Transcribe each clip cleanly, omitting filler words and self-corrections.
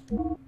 Supposed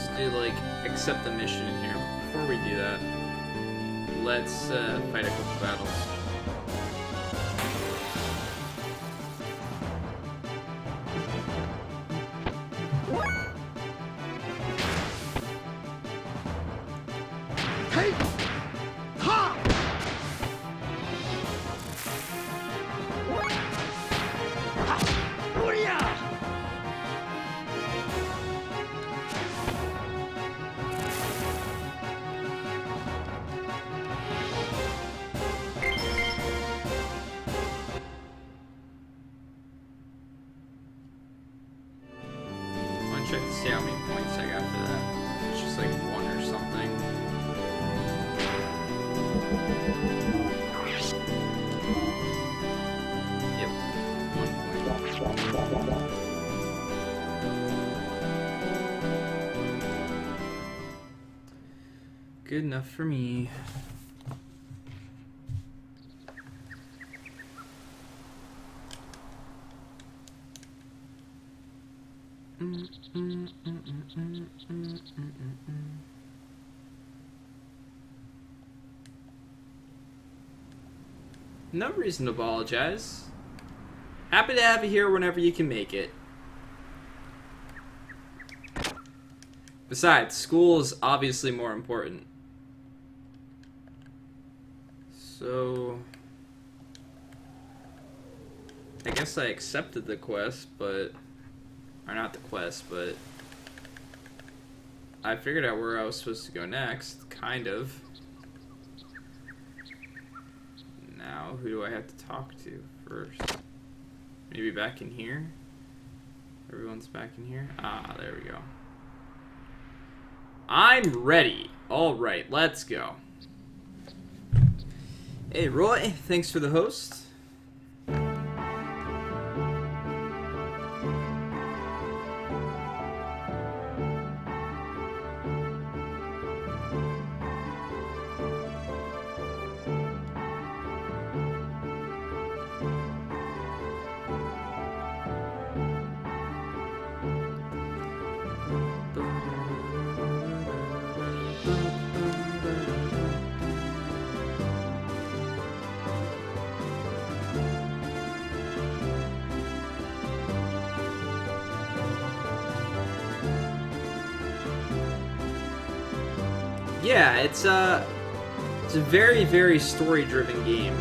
to do like accept the mission in here. Before we do that, let's fight a couple battles. Check to see how many points I got for that. It's just like 1 or something. Yep, 1 point. Good enough for me. No reason to apologize. Happy to have you here whenever you can make it. Besides, school is obviously more important. So I guess I accepted the quest, but... Or not the quest, but... I figured out where I was supposed to go next, kind of. Now, who do I have to talk to first? Maybe back in here? Everyone's back in here? Ah, there we go. I'm ready. Alright, let's go. Hey, Roy, thanks for the host. Yeah, it's a very, very story-driven game.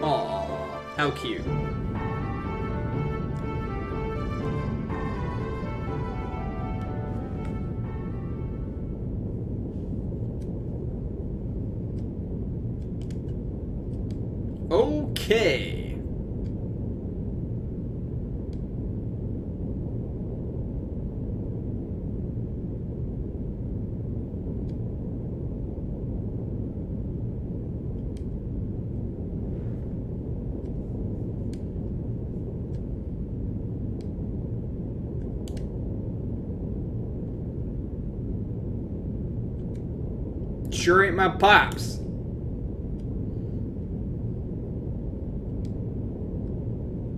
Aw, how cute. Okay. Sure ain't my pops.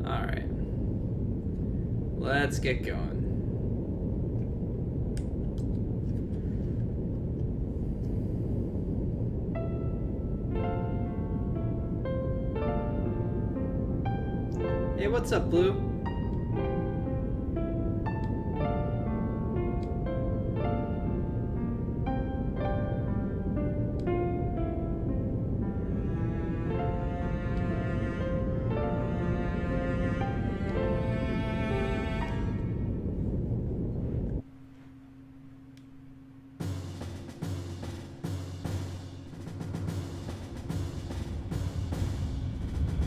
Alright. Let's get going. Hey, what's up, Blue?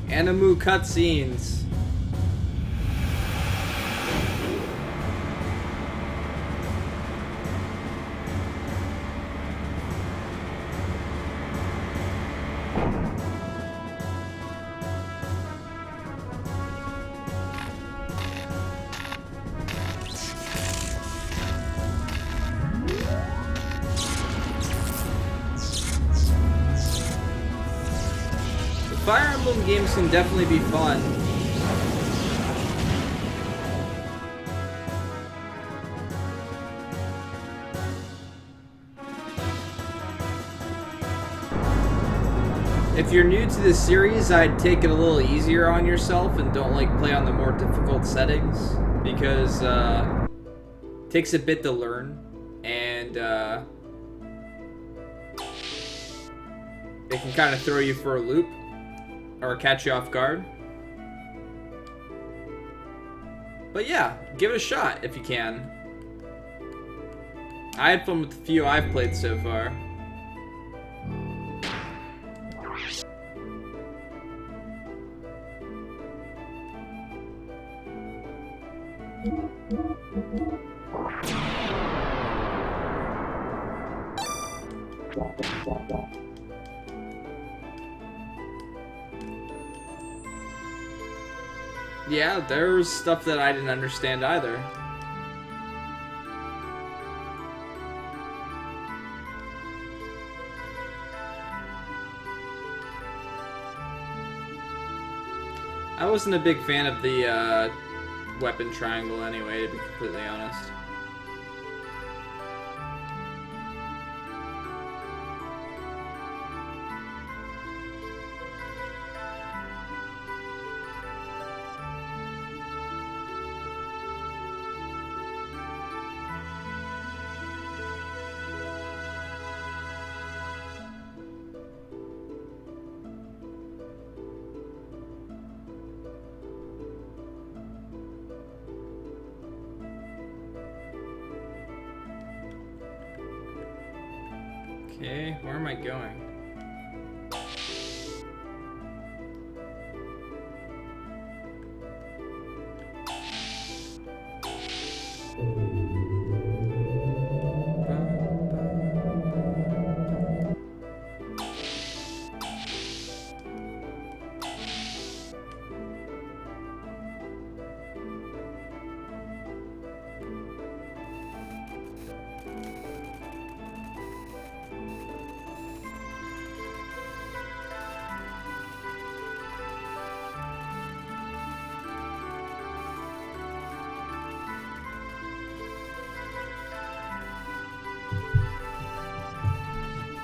Animu cutscenes. Fire Emblem games can definitely be fun. If you're new to this series, I'd take it a little easier on yourself and don't play on the more difficult settings, because it takes a bit to learn, and it can kind of throw you for a loop or catch you off guard. But yeah, give it a shot if you can. I had fun with the few I've played so far. Yeah, there's stuff that I didn't understand either. I wasn't a big fan of the weapon triangle anyway, to be completely honest. Okay, where am I going?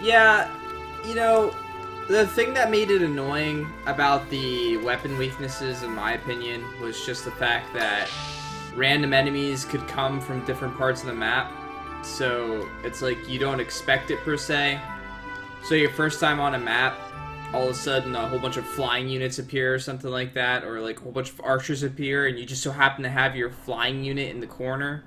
Yeah, you know, the thing that made it annoying about the weapon weaknesses, in my opinion, was just the fact that random enemies could come from different parts of the map. So it's like you don't expect it per se. So your first time on a map, all of a sudden a whole bunch of flying units appear or something like that, or like a whole bunch of archers appear, and you just so happen to have your flying unit in the corner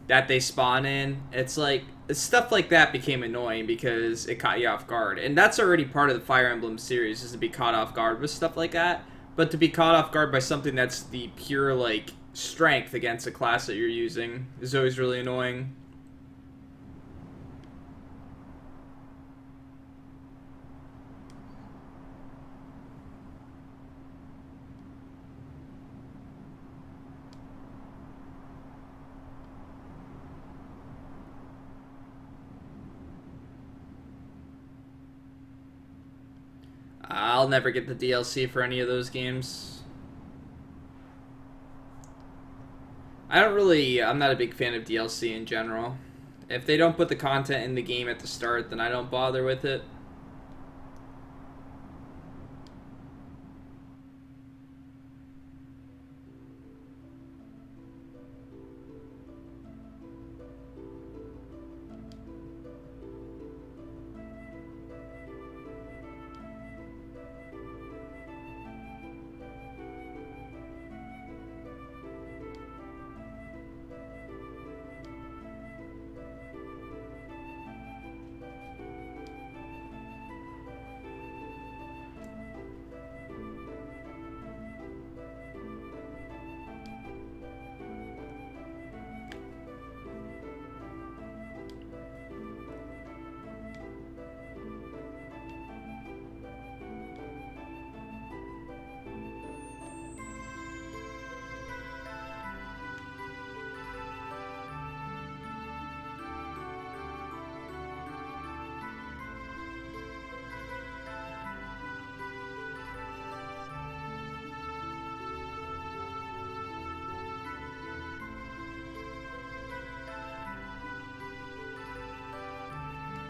that they spawn in. It's like, stuff like that became annoying because it caught you off guard. And that's already part of the Fire Emblem series, is to be caught off guard with stuff like that. But to be caught off guard by something that's the pure, like, strength against a class that you're using is always really annoying. I'll never get the DLC for any of those games. I'm not a big fan of DLC in general. If they don't put the content in the game at the start, then I don't bother with it.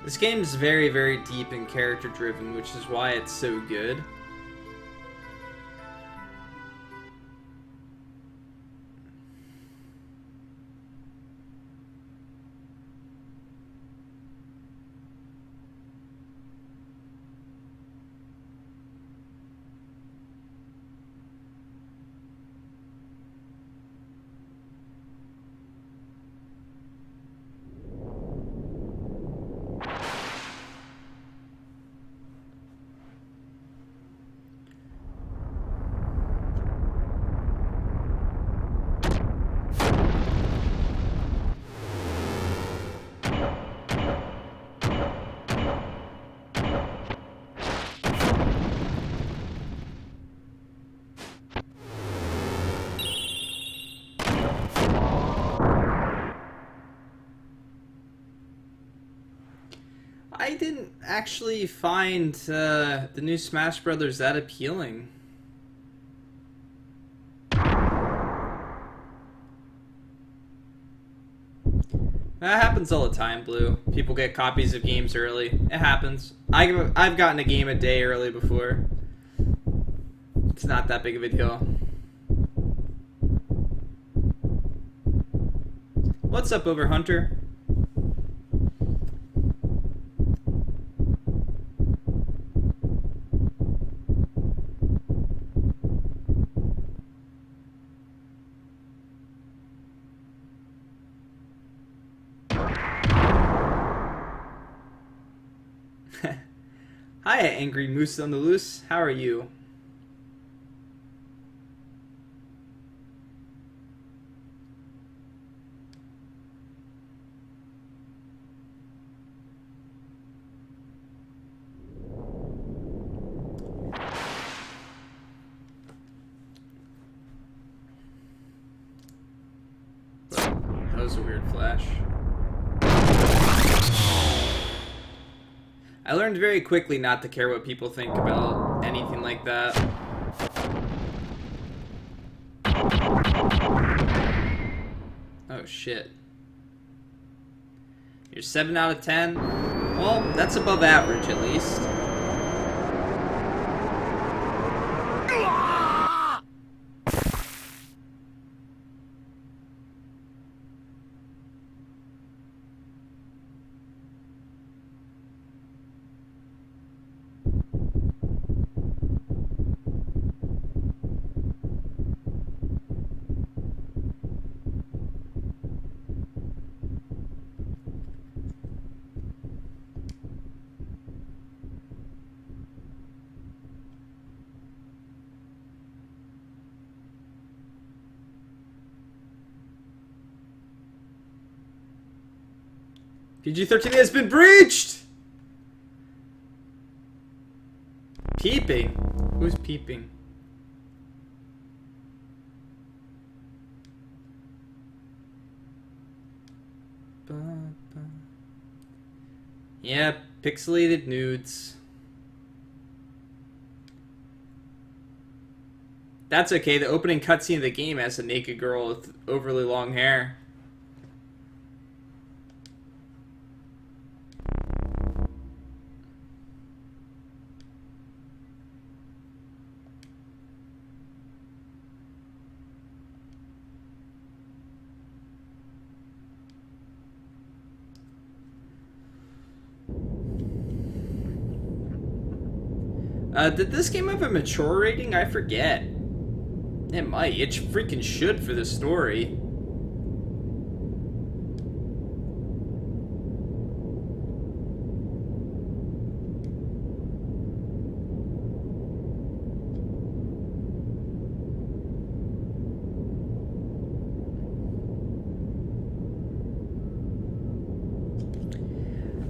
This game is very, very deep and character driven, which is why it's so good. I didn't actually find the new Smash Brothers that appealing. That happens all the time, Blue. People get copies of games early. It happens. I've gotten a game a day early before. It's not that big of a deal. What's up, Overhunter? Hi, Angry Moose on the Loose. How are you? That was a weird flash. I learned very quickly not to care what people think about anything like that. Oh shit. You're 7 out of 10? Well, that's above average at least. PG-13 has been breached! Peeping? Who's peeping? Yeah, pixelated nudes. That's okay, the opening cutscene of the game has a naked girl with overly long hair. Did this game have a mature rating? I forget. It might. It freaking should for the story.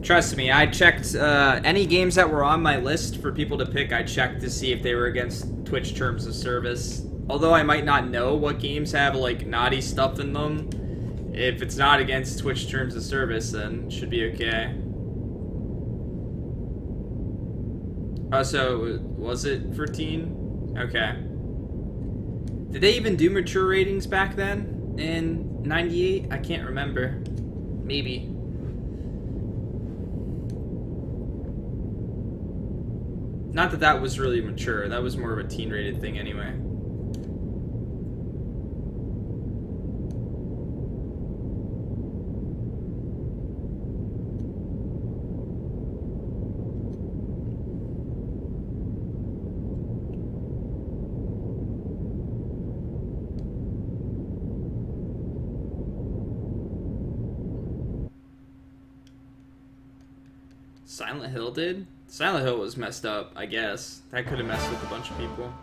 Trust me, I checked any games that were on my list for people to pick. I checked to see if they were against Twitch terms of service. Although I might not know what games have like naughty stuff in them, if it's not against Twitch terms of service, then it should be okay. Oh, so was it 14? Okay. Did they even do mature ratings back then in '98? I can't remember. Maybe. Not that that was really mature. That was more of a teen-rated thing anyway. Silent Hill did? Silent Hill was messed up, I guess. That could have messed with a bunch of people.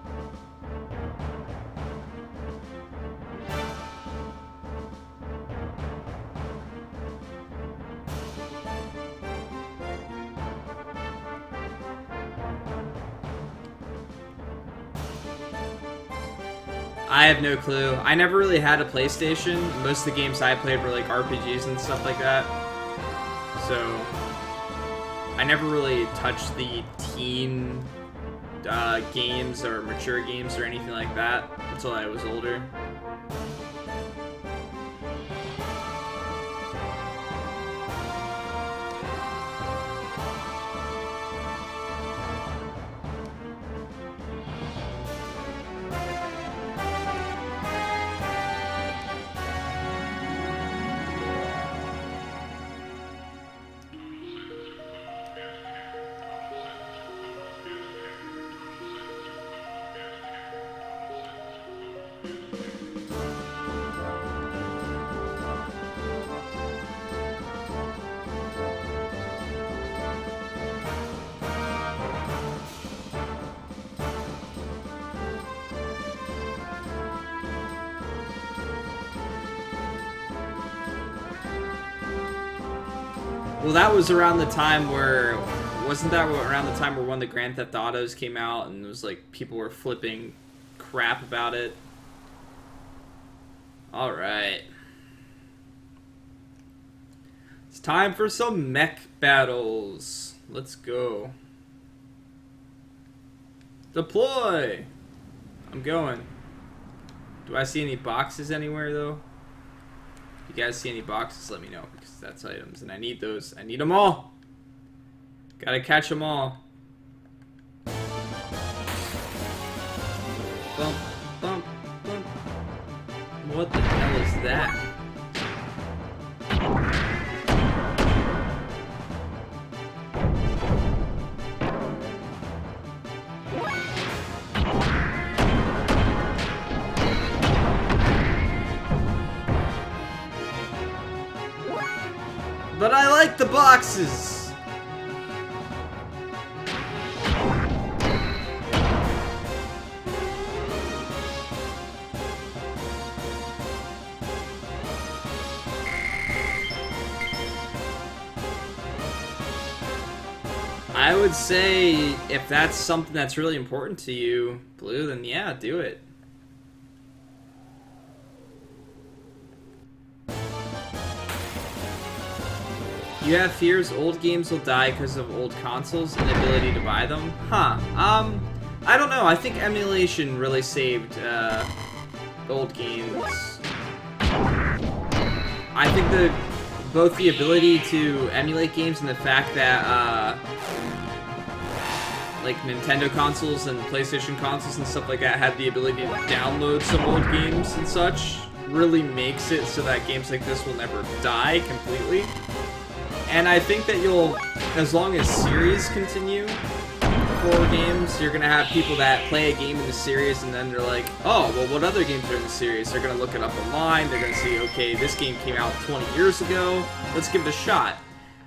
I have no clue. I never really had a PlayStation. Most of the games I played were like RPGs and stuff like that. So I never really touched the teen games or mature games or anything like that until I was older. Well, that was around the time where... Wasn't that around the time where one of the Grand Theft Autos came out and it was like people were flipping crap about it? Alright. It's time for some mech battles. Let's go. Deploy! I'm going. Do I see any boxes anywhere, though? If you guys see any boxes, let me know, because that's items, and I need those. I need them all! Gotta catch them all. Bump, bump, bump. What the hell is that? But I like the boxes! I would say if that's something that's really important to you, Blue, then yeah, do it. You have fears old games will die because of old consoles and ability to buy them? Huh. I don't know. I think emulation really saved old games. I think both the ability to emulate games and the fact that like Nintendo consoles and PlayStation consoles and stuff like that had the ability to download some old games and such really makes it so that games like this will never die completely. And I think that as long as series continue for games, you're gonna have people that play a game in the series and then they're like, oh, well, what other games are in the series? They're gonna look it up online, they're gonna see, okay, this game came out 20 years ago, let's give it a shot.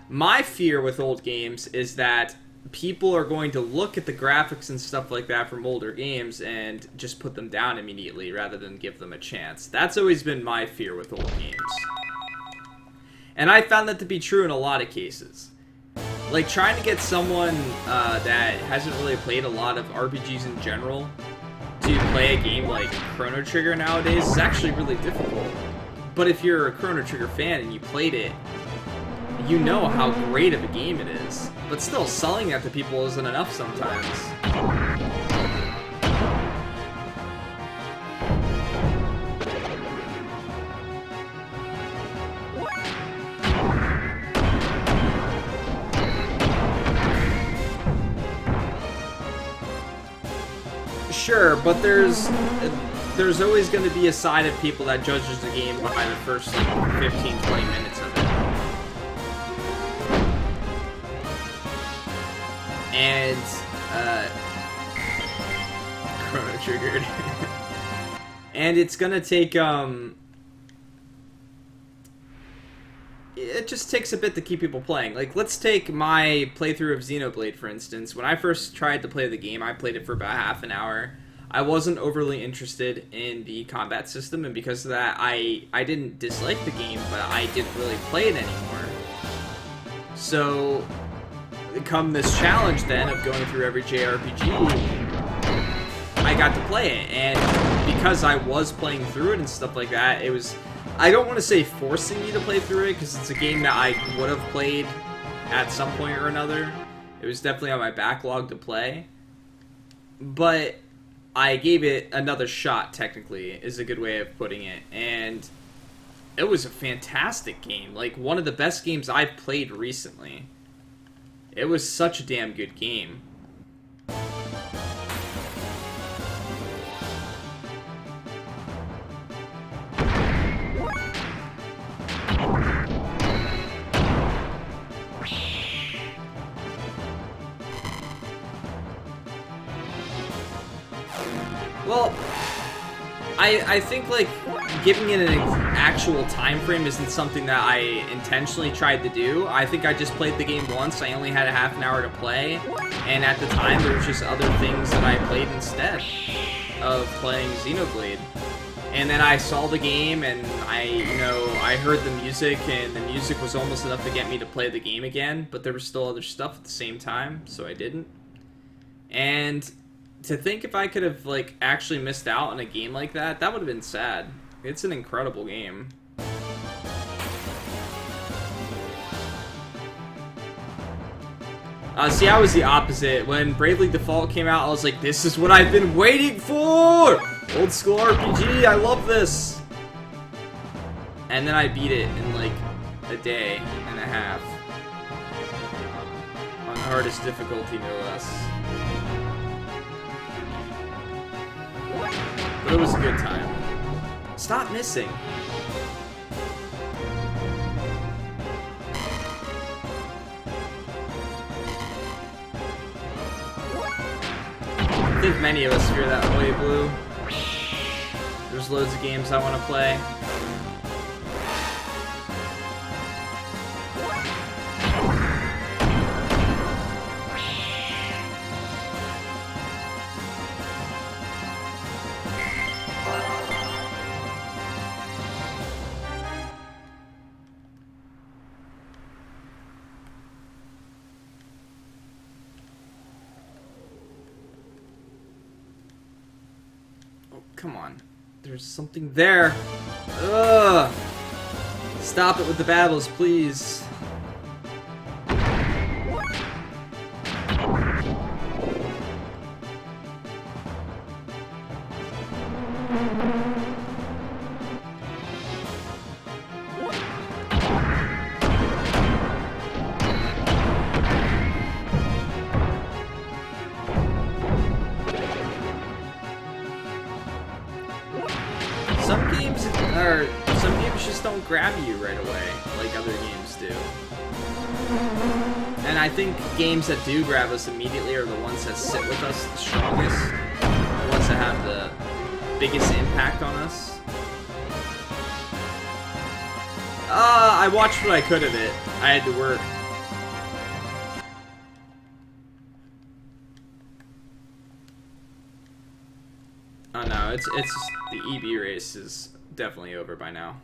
My fear with old games is that people are going to look at the graphics and stuff like that from older games and just put them down immediately rather than give them a chance. That's always been my fear with old games. And I found that to be true in a lot of cases. Like, trying to get someone that hasn't really played a lot of RPGs in general to play a game like Chrono Trigger nowadays is actually really difficult. But if you're a Chrono Trigger fan and you played it, you know how great of a game it is. But still, selling that to people isn't enough sometimes. Sure, but there's always going to be a side of people that judges the game by the first like 15-20 minutes of it. And Chrono Triggered. And it's going to take it just takes a bit to keep people playing. Like, let's take my playthrough of Xenoblade, for instance. When I first tried to play the game, I played it for about half an hour. I wasn't overly interested in the combat system, and because of that, I didn't dislike the game, but I didn't really play it anymore. So, come this challenge, then, of going through every JRPG, I got to play it, and because I was playing through it and stuff like that, it was... I don't want to say forcing me to play through it, because it's a game that I would have played at some point or another. It was definitely on my backlog to play. But I gave it another shot, technically, is a good way of putting it. And it was a fantastic game. Like, one of the best games I've played recently. It was such a damn good game. Well, I think, like, giving it an actual time frame isn't something that I intentionally tried to do. I think I just played the game once. I only had a half an hour to play, and at the time there was just other things that I played instead of playing Xenoblade. And then I saw the game, and I heard the music, and the music was almost enough to get me to play the game again, but there was still other stuff at the same time, so I didn't. And to think if I could have, like, actually missed out on a game like that, that would have been sad. It's an incredible game. See, I was the opposite. When Bravely Default came out, I was like, this is what I've been waiting for! Old school RPG, I love this! And then I beat it in, like, a day and a half. On hardest difficulty, no less. But it was a good time. Stop missing. I think many of us feel that way, Blue. There's loads of games I want to play. come on. There's something there. Ugh. Stop it with the battles, please. Some games just don't grab you right away like other games do. And I think games that do grab us immediately are the ones that sit with us the strongest, the ones that have the biggest impact on us. I watched what I could of it. I had to work. Oh no, it's the EB race is definitely over by now.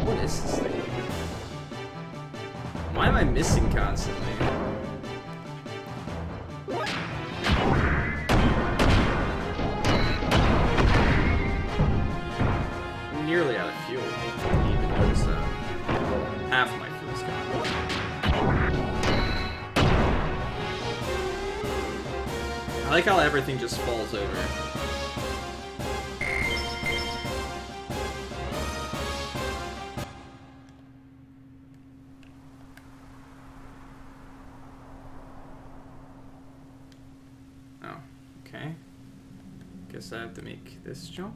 What is this thing? Why am I missing constantly? I'm nearly out of fuel. I didn't even notice that. Half of my fuel's gone. I like how everything just falls over. Oh, okay. Guess I have to make this jump.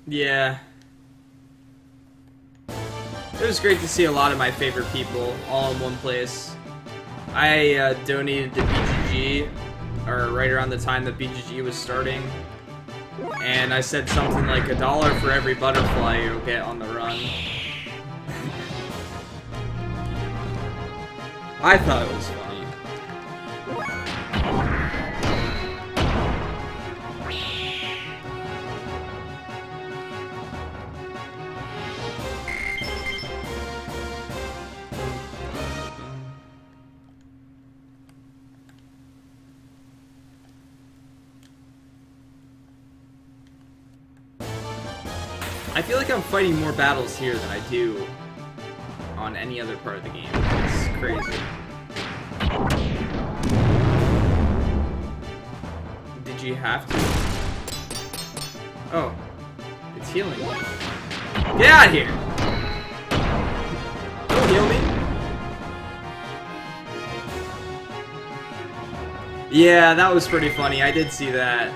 Yeah. It was great to see a lot of my favorite people all in one place. I donated to BGG, or right around the time that BGG was starting, and I said something like $1 for every butterfly you'll get on the run. I thought it was funny. I feel like I'm fighting more battles here than I do on any other part of the game. It's crazy. Did you have to? Oh. It's healing me. Get out of here! Don't heal me. Yeah, that was pretty funny. I did see that.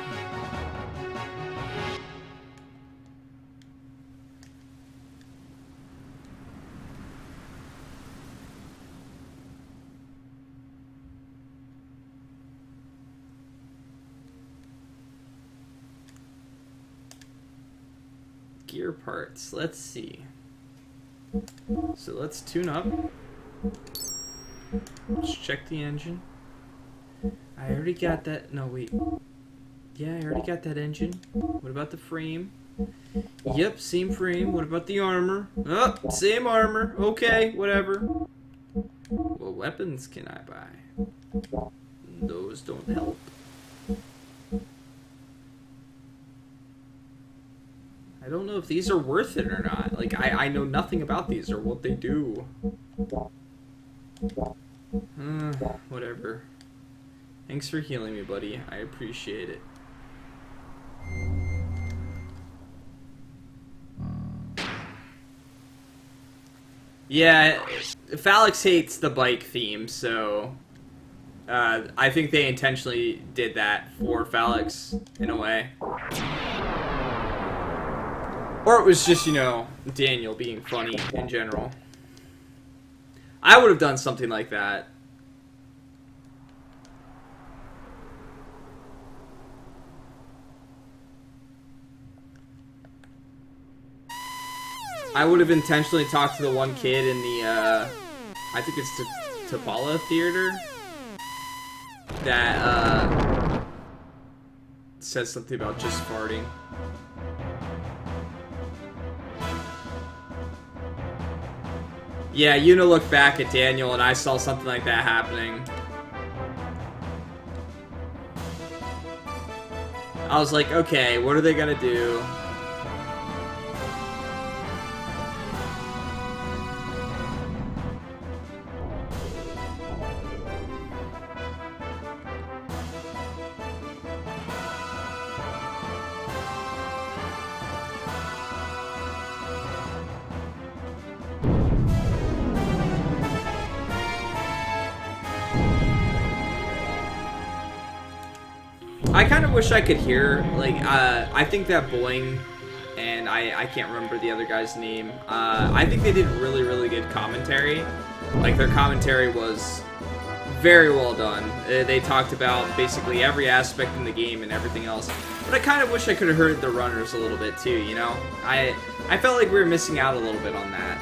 Gear parts. Let's see. So let's tune up. Let's check the engine. I already got that. No, wait. Yeah, I already got that engine. What about the frame? Yep, same frame. What about the armor? Oh, same armor. Okay, whatever. What weapons can I buy? Those don't help. I don't know if these are worth it or not. Like, I know nothing about these or what they do. Whatever. Thanks for healing me, buddy. I appreciate it. Yeah, Phalix hates the bike theme, so I think they intentionally did that for Phalix, in a way. Or it was just, you know, Daniel being funny in general. I would have done something like that. I would have intentionally talked to the one kid in the, I think it's the Tabala Theater that, says something about just farting. Yeah, Yuna looked back at Daniel and I saw something like that happening. I was like, okay, what are they gonna do? I kind of wish I could hear, like, I think that Boing, and I can't remember the other guy's name, I think they did really, really good commentary. Like, their commentary was very well done. They talked about basically every aspect in the game and everything else. But I kind of wish I could have heard the runners a little bit too, you know? I felt like we were missing out a little bit on that.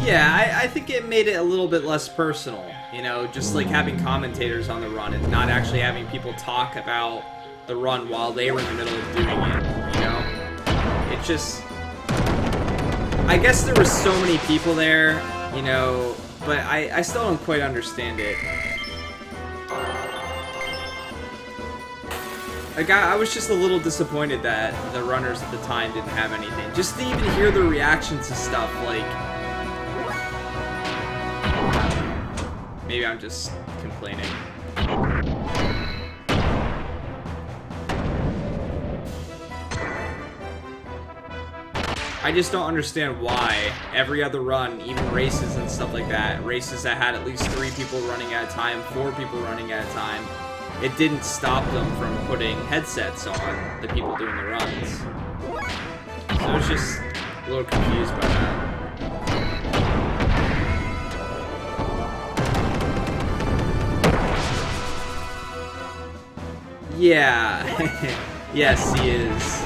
Yeah, I think it made it a little bit less personal, you know, just like having commentators on the run and not actually having people talk about the run while they were in the middle of doing it, you know? It just... I guess there were so many people there, you know, but I still don't quite understand it. Like, I was just a little disappointed that the runners at the time didn't have anything. Just to even hear their reactions to stuff, like... Maybe I'm just complaining. I just don't understand why every other run, even races and stuff like that, races that had at least 3 people running at a time, 4 people running at a time, it didn't stop them from putting headsets on the people doing the runs. So I was just a little confused by that. Yeah, yes, he is.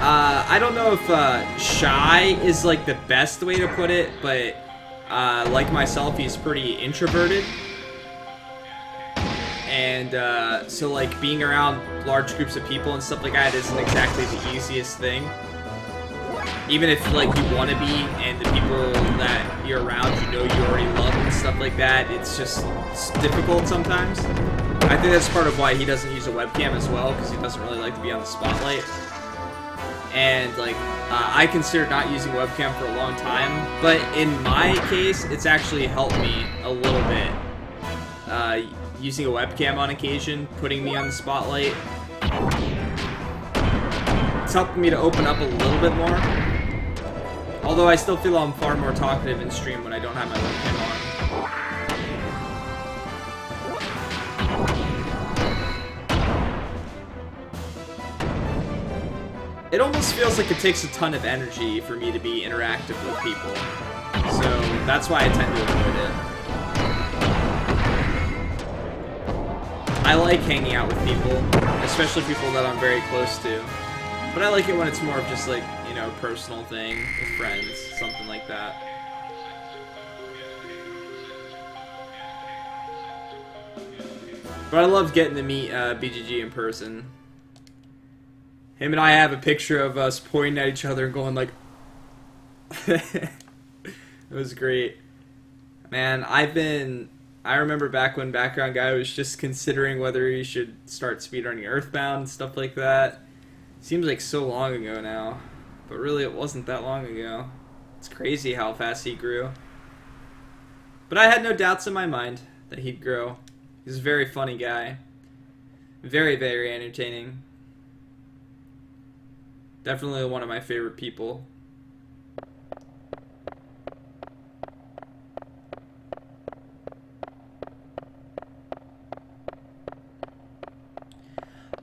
I don't know if shy is like the best way to put it, but like myself, he's pretty introverted. And so like being around large groups of people and stuff like that isn't exactly the easiest thing. Even if like you want to be and the people that you're around you know you already love and stuff like that, it's difficult sometimes. I think that's part of why he doesn't use a webcam as well, because he doesn't really like to be on the spotlight. And like, I considered not using webcam for a long time, but in my case, it's actually helped me a little bit. Using a webcam on occasion, putting me on the spotlight. It's helped me to open up a little bit more. Although I still feel I'm far more talkative in stream when I don't have my webcam on. It almost feels like it takes a ton of energy for me to be interactive with people. So that's why I tend to avoid it. I like hanging out with people, especially people that I'm very close to. But I like it when it's more of just like, you know, a personal thing with friends, something like that. But I love getting to meet BGG in person. Him and I have a picture of us pointing at each other and going like... It was great. Man, I've been I remember back when Background Guy was just considering whether he should start speedrunning Earthbound and stuff like that. Seems like so long ago now, but really it wasn't that long ago. It's crazy how fast he grew. But I had no doubts in my mind that he'd grow. He's a very funny guy. Very, very entertaining. Definitely one of my favorite people.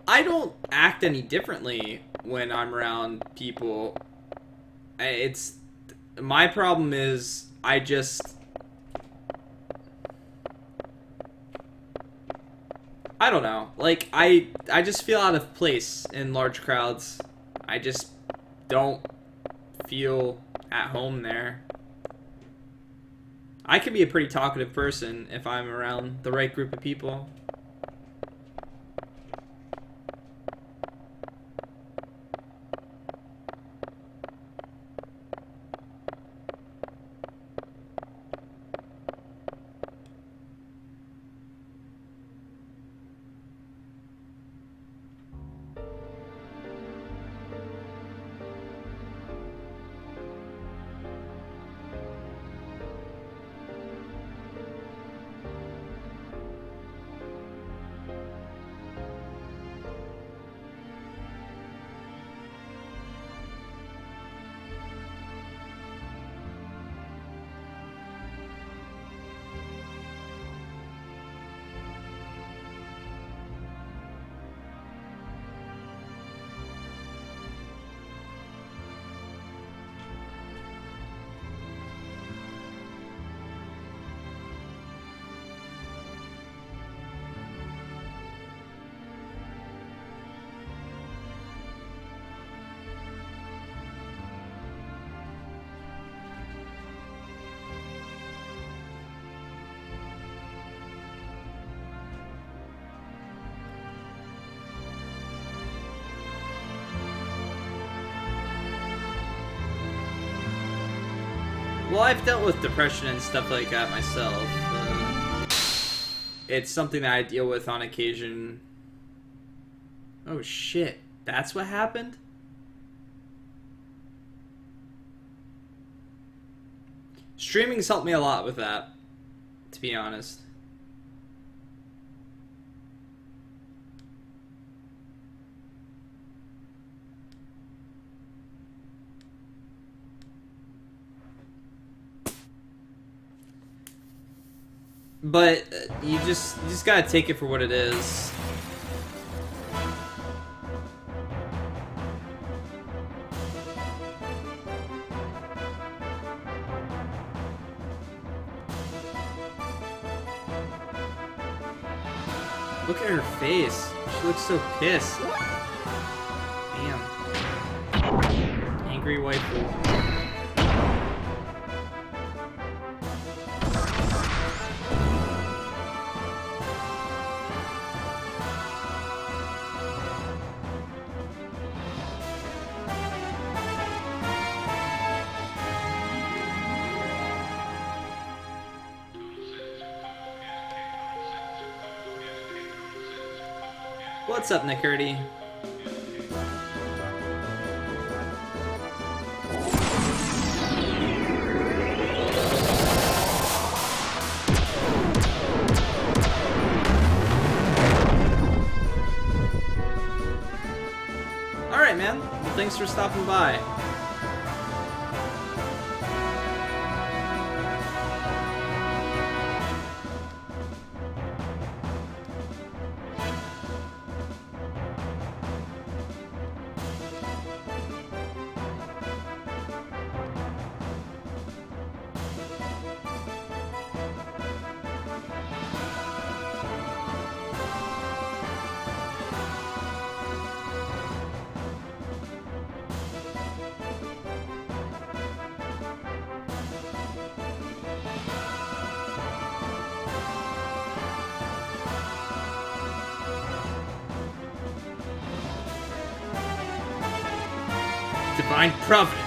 I don't act any differently when I'm around people. It's my problem is I don't know. Like I just feel out of place in large crowds. I just don't feel at home there. I can be a pretty talkative person if I'm around the right group of people. Well, I've dealt with depression and stuff like that myself. It's something that I deal with on occasion. Oh shit, that's what happened? Streaming's helped me a lot with that, to be honest. But you just gotta take it for what it is. Look at her face. She looks so pissed. Damn. Angry waifu. What's up, Nickerty? Alright, man. Well, thanks for stopping by. Divine Providence.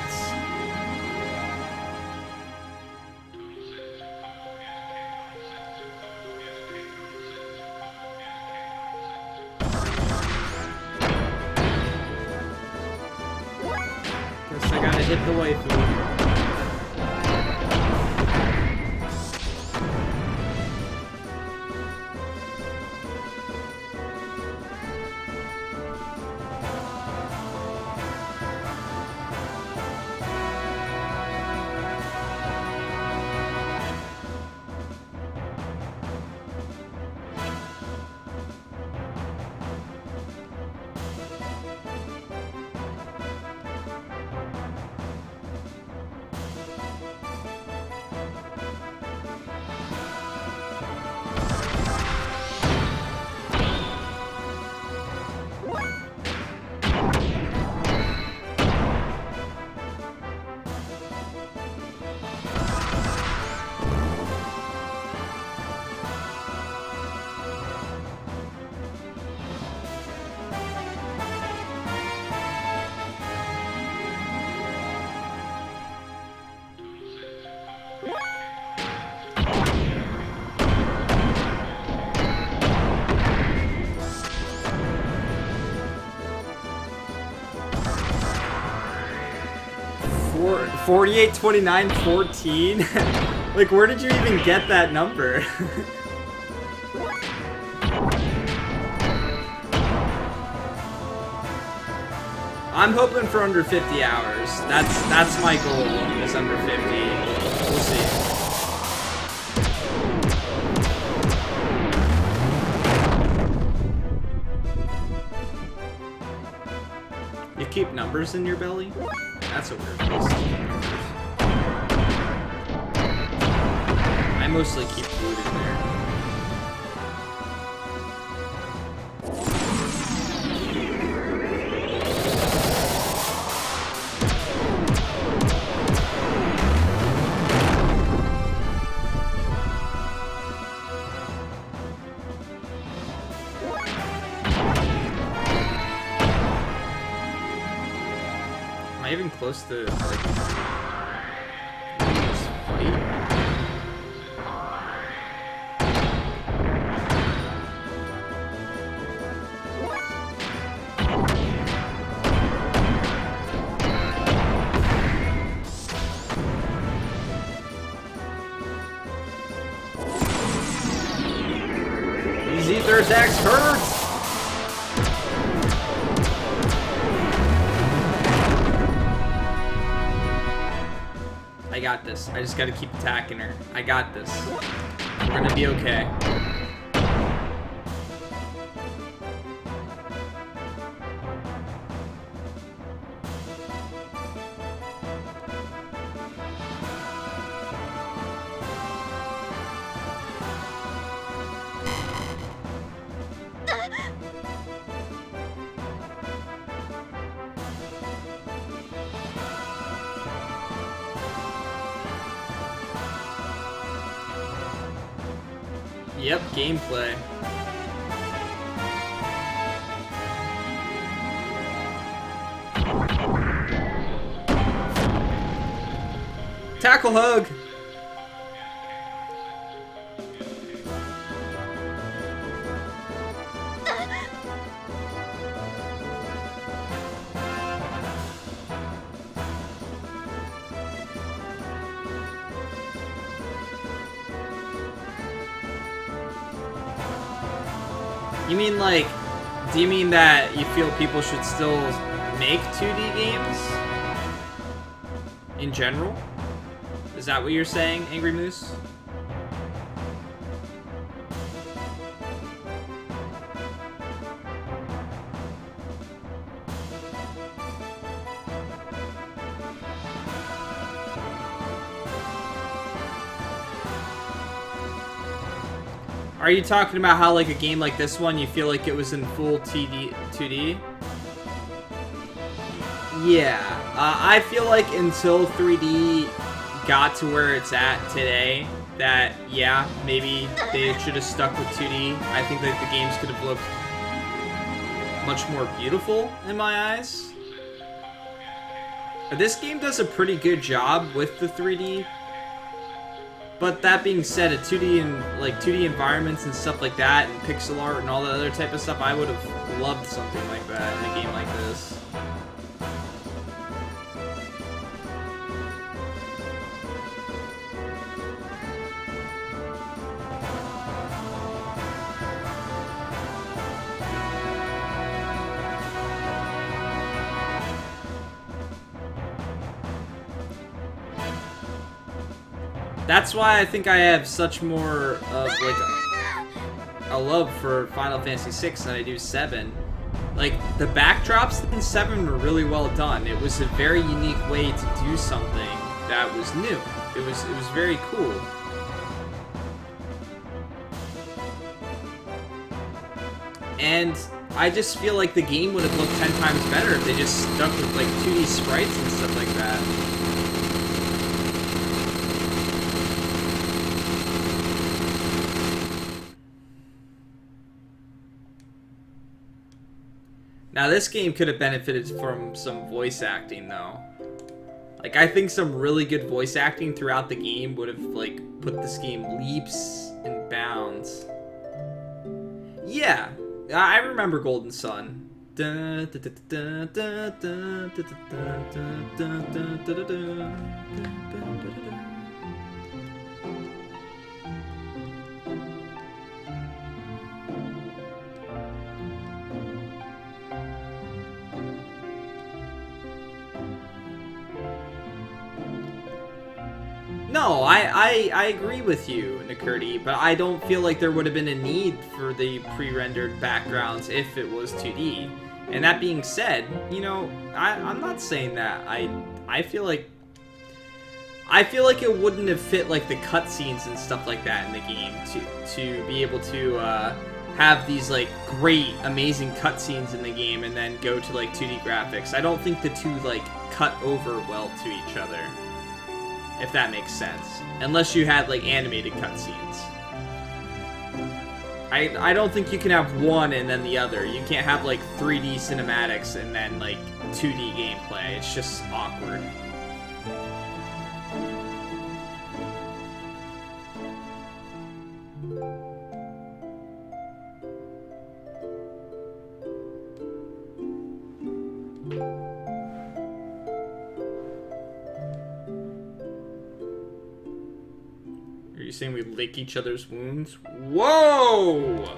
hit the waifu. Four, 48, 29, 14? Like, where did you even get that number? I'm hoping for under 50 hours. That's my goal, is under 50. We'll see. You keep numbers in your belly? That's a weird place to keep numbers. I mostly keep food in there. Am I even close to, like, this fight? These ether attacks hurt! I got this. I just gotta keep attacking her. I got this. We're gonna be okay. Yep, gameplay. Tackle hug! You mean, like, do you mean that you feel people should still make 2D games? In general? Is that what you're saying, Angry Moose? Are you talking about how, like, a game like this one, you feel like it was in full 2D? Yeah. I feel like until 3D got to where it's at today, that, yeah, maybe they should have stuck with 2D. I think that the games could have looked much more beautiful in my eyes. This game does a pretty good job with the 3D. But that being said, a 2D and 2D environments and stuff like that, and pixel art and all that other type of stuff, I would have loved something like that in a game like this. That's why I think I have such more of like a love for Final Fantasy VI than I do 7. Like, the backdrops in 7 were really well done. It was a very unique way to do something that was new. It was very cool. And I just feel like the game would have looked 10 times better if they just stuck with like 2D sprites and stuff like that. Now, this game could have benefited from some voice acting, though. Like, I think some really good voice acting throughout the game would have, like, put this game leaps and bounds. Yeah, I remember Golden Sun. No, I agree with you, Nakurti, but I don't feel like there would have been a need for the pre-rendered backgrounds if it was 2D. And that being said, you know, I'm not saying that. I feel like it wouldn't have fit like the cutscenes and stuff like that in the game to be able to have these like great, amazing cutscenes in the game and then go to like 2D graphics. I don't think the two like cut over well to each other. If that makes sense. Unless you had, like, animated cutscenes. I don't think you can have one and then the other. You can't have, like, 3D cinematics and then, like, 2D gameplay. It's just awkward. Are you saying we lick each other's wounds? Whoa!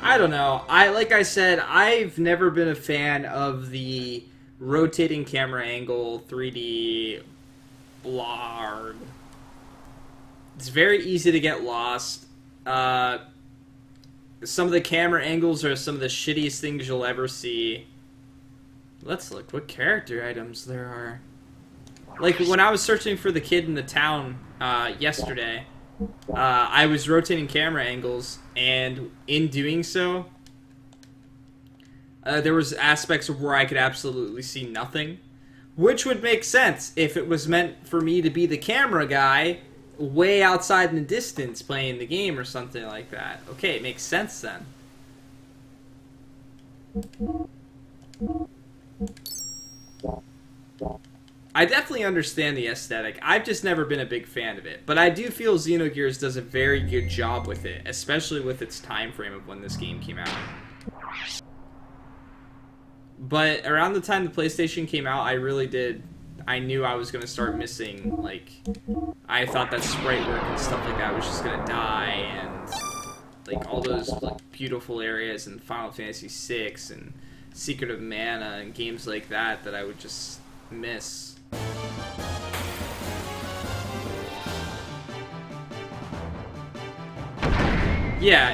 I don't know. Like I said, I've never been a fan of the rotating camera angle 3D blarg. It's very easy to get lost. Some of the camera angles are some of the shittiest things you'll ever see. Let's look what character items there are. Like, when I was searching for the kid in the town yesterday, I was rotating camera angles, and in doing so, there was aspects of where I could absolutely see nothing, which would make sense if it was meant for me to be the camera guy way outside in the distance playing the game or something like that. Okay, it makes sense then. I definitely understand the aesthetic. I've just never been a big fan of it. But I do feel Xenogears does a very good job with it, especially with its time frame of when this game came out. But around the time the PlayStation came out, I knew I was going to start missing, like, I thought that sprite work and stuff like that was just going to die, and, like, all those, like, beautiful areas in Final Fantasy VI and Secret of Mana and games like that I would just miss. Yeah,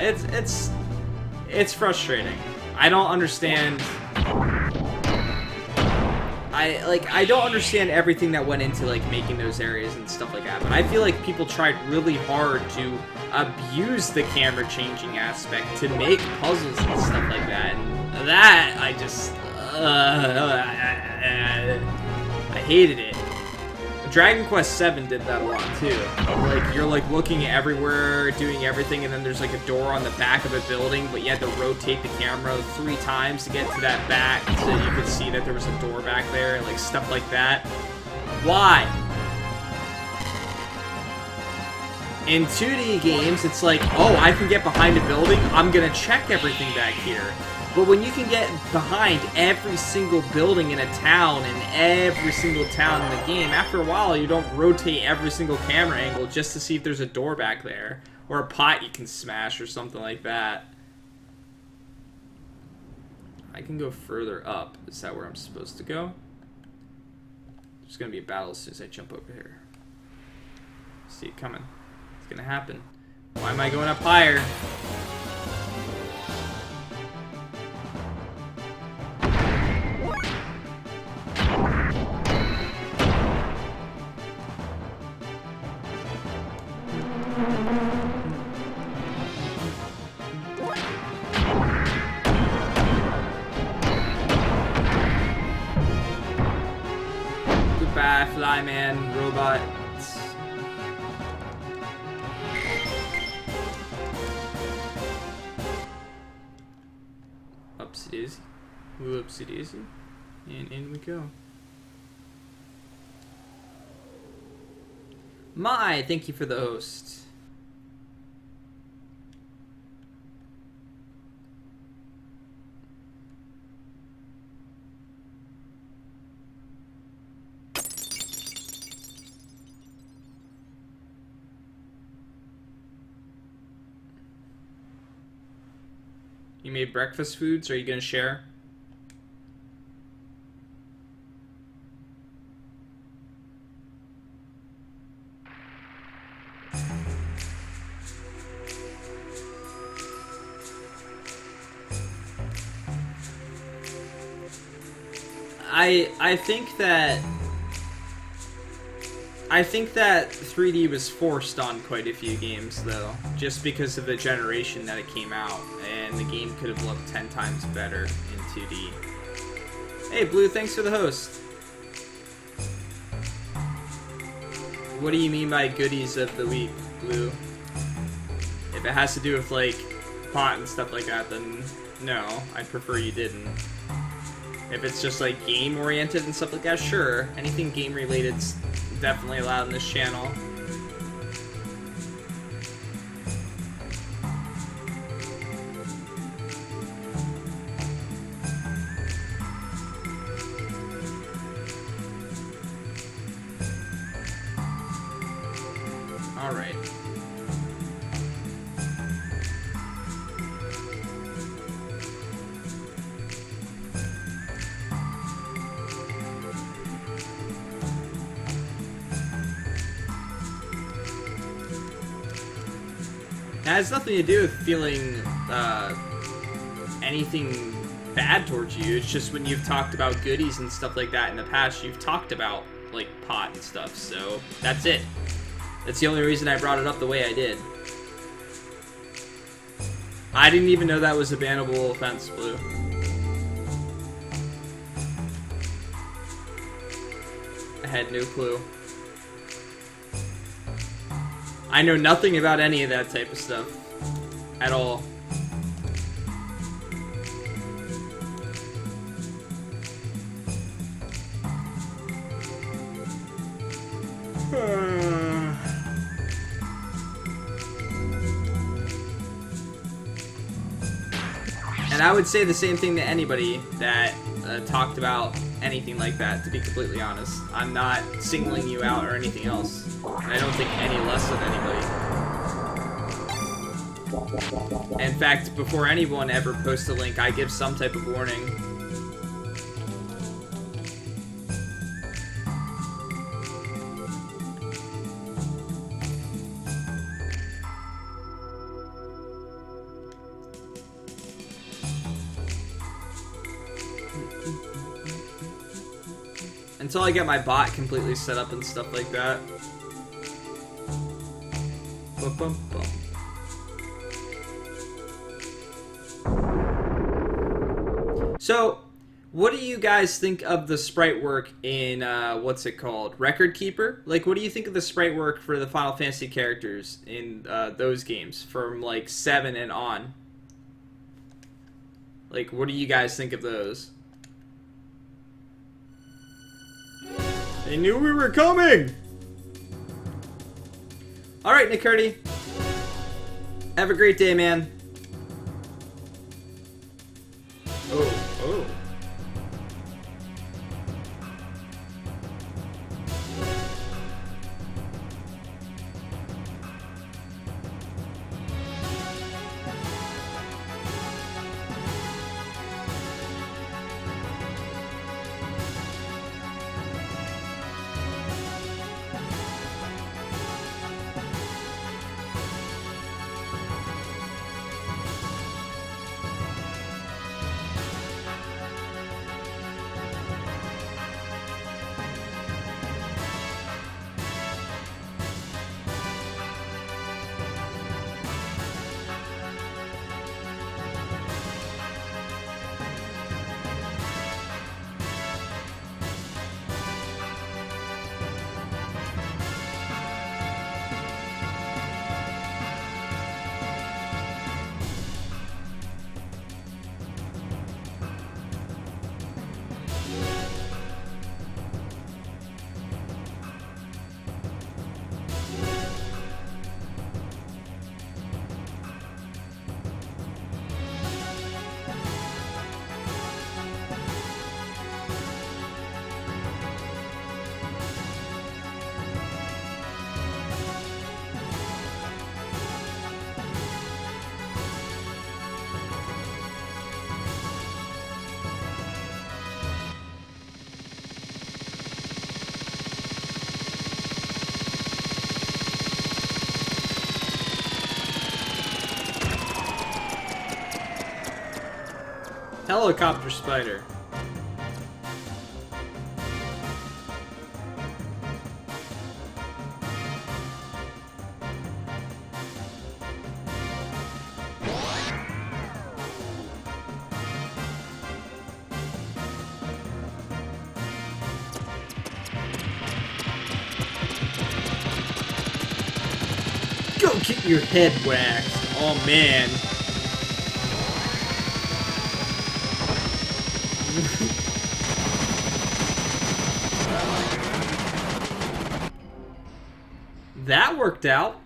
it's frustrating. I don't understand. I don't understand everything that went into like making those areas and stuff like that. But I feel like people tried really hard to abuse the camera changing aspect to make puzzles and stuff like that. And that I just I hated it. Dragon Quest VII did that a lot too. Like, you're like looking everywhere, doing everything, and then there's like a door on the back of a building, but you had to rotate the camera 3 times to get to that back so you could see that there was a door back there, like stuff like that. Why? In 2D games, it's like, oh, I can get behind a building, I'm gonna check everything back here. But when you can get behind every single building in a town and every single town in the game, after a while you don't rotate every single camera angle just to see if there's a door back there. Or a pot you can smash or something like that. I can go further up. Is that where I'm supposed to go? There's going to be a battle as soon as I jump over here. See it coming. It's going to happen. Why am I going up higher? Goodbye, Flyman, robot. Upsy daisy. Whoopsie daisy. And in we go. My, thank you for the host. You made breakfast foods? Are you gonna share? I think that 3D was forced on quite a few games, though, just because of the generation that it came out, and the game could have looked 10 times better in 2D. Hey, Blue, thanks for the host. What do you mean by goodies of the week, Blue? If it has to do with, like, pot and stuff like that, then no, I'd prefer you didn't. If it's just, like, game-oriented and stuff like that, sure. Anything game-related's definitely allowed in this channel. Alright. It has nothing to do with feeling anything bad towards you. It's just when you've talked about goodies and stuff like that in the past, you've talked about, like, pot and stuff, so that's it. That's the only reason I brought it up the way I did. I didn't even know that was a bannable offense, Blue. I had no clue. I know nothing about any of that type of stuff. At all. And I would say the same thing to anybody that talked about anything like that, to be completely honest. I'm not singling you out or anything else. And I don't think any less of anybody. In fact, before anyone ever posts a link, I give some type of warning. Until I get my bot completely set up and stuff like that. Bum, bum, bum. So, What do you guys think of the sprite work in what's it called, Record Keeper? Like, what do you think of the sprite work for the Final Fantasy characters in those games from like 7 and on? Like, what do you guys think of those? They knew we were coming. All right, Nick Curdy. Have a great day, man. Oh. Helicopter spider. Go get your head waxed. Oh man. That worked out.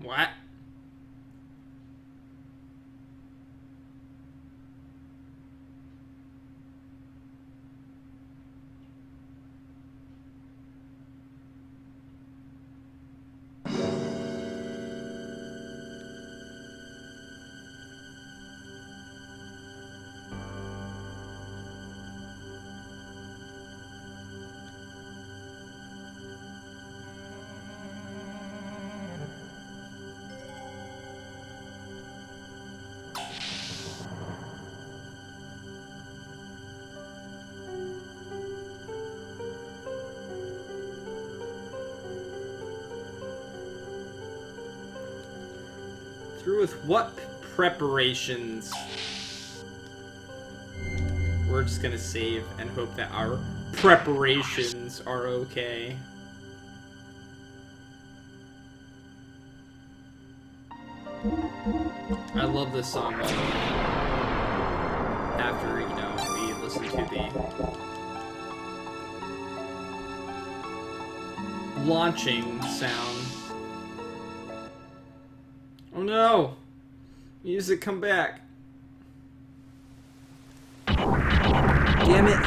What? Through with what preparations? We're just gonna save and hope that our preparations are okay. I love this song. After, you know, we listen to the launching sound. Oh no! Music, come back. Damn it.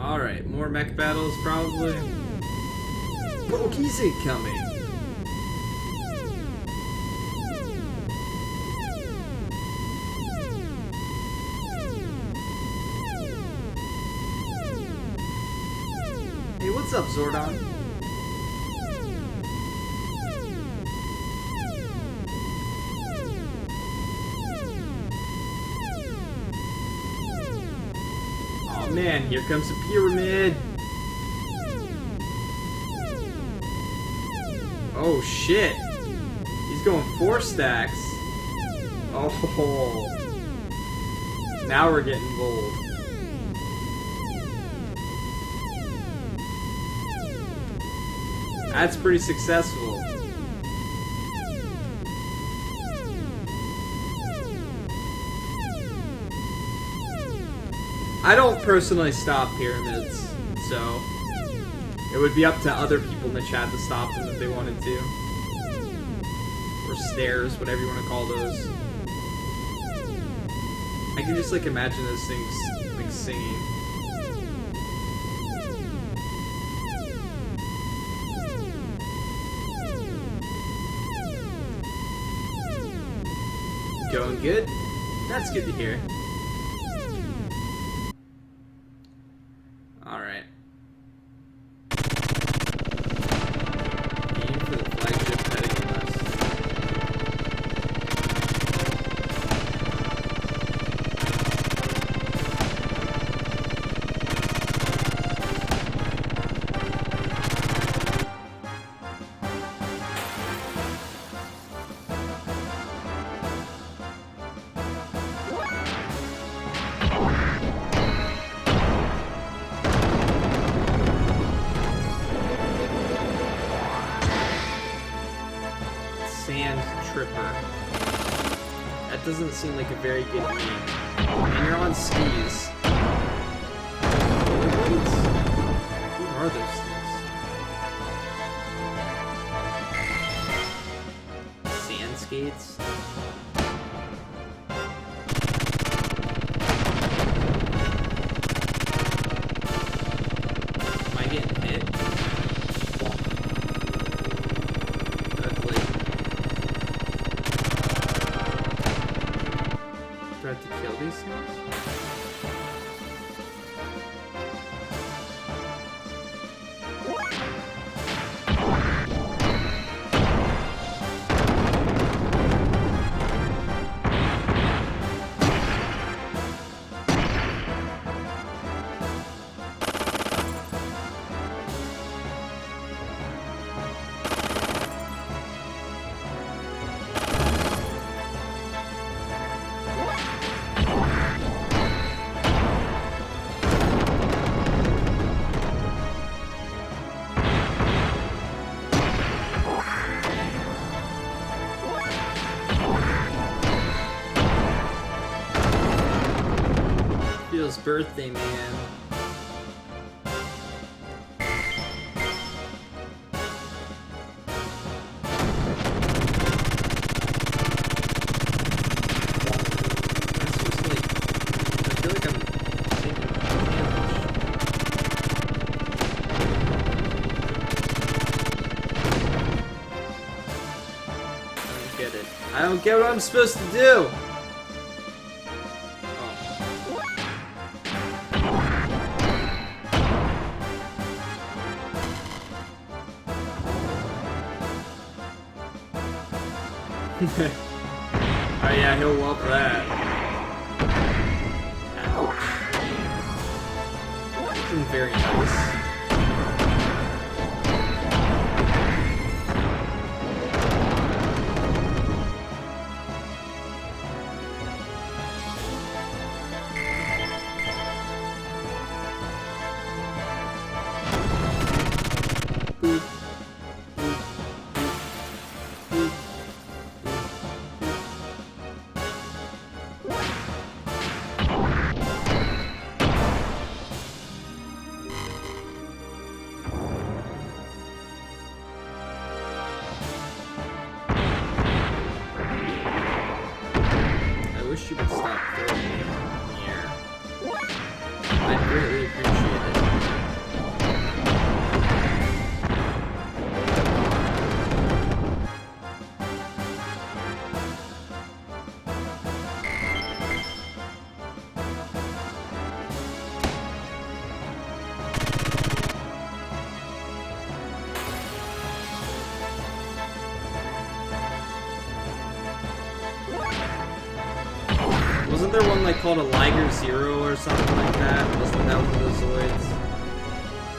Alright, more mech battles probably. Bogies incoming! Hey, what's up, Zordon? Oh man, here comes a pyramid! Oh shit! He's going 4 stacks! Oh! Now we're getting bold. That's pretty successful. I don't personally stop pyramids, so it would be up to other people in the chat to stop them if they wanted to. Or stairs, whatever you want to call those. I can just like imagine those things like singing. Going good? That's good to hear. Alright. Aim for the flagship heading west. Sand Tripper. That doesn't seem like a very good name. And you're on skis. Who are those things? Sand skates? Am I getting hit? To kill these things? Feels birthday, man. I don't get what I'm supposed to do! Oh yeah, he'll love that. Ouch. This isn't very nice. I wish you would stop throwing me in the air. I'd greatly appreciate it. Wasn't there one like called a Liger Zero or something like that? Wasn't that one of those Zoids?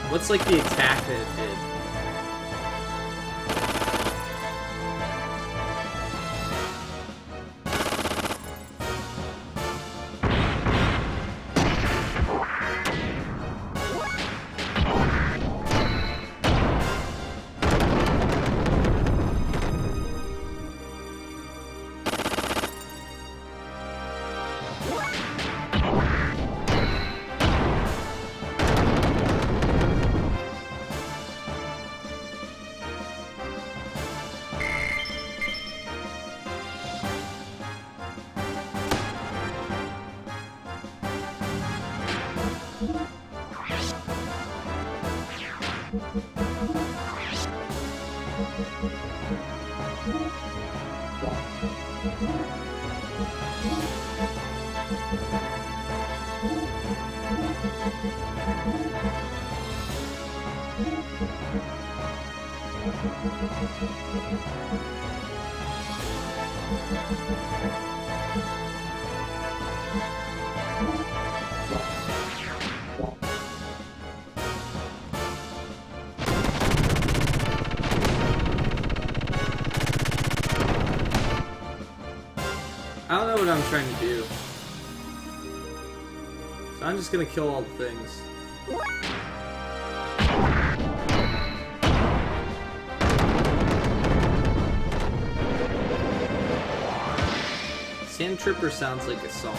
What's like the attack that it did? I don't know what I'm trying to do. So I'm just gonna kill all the things. Sand Tripper sounds like a song.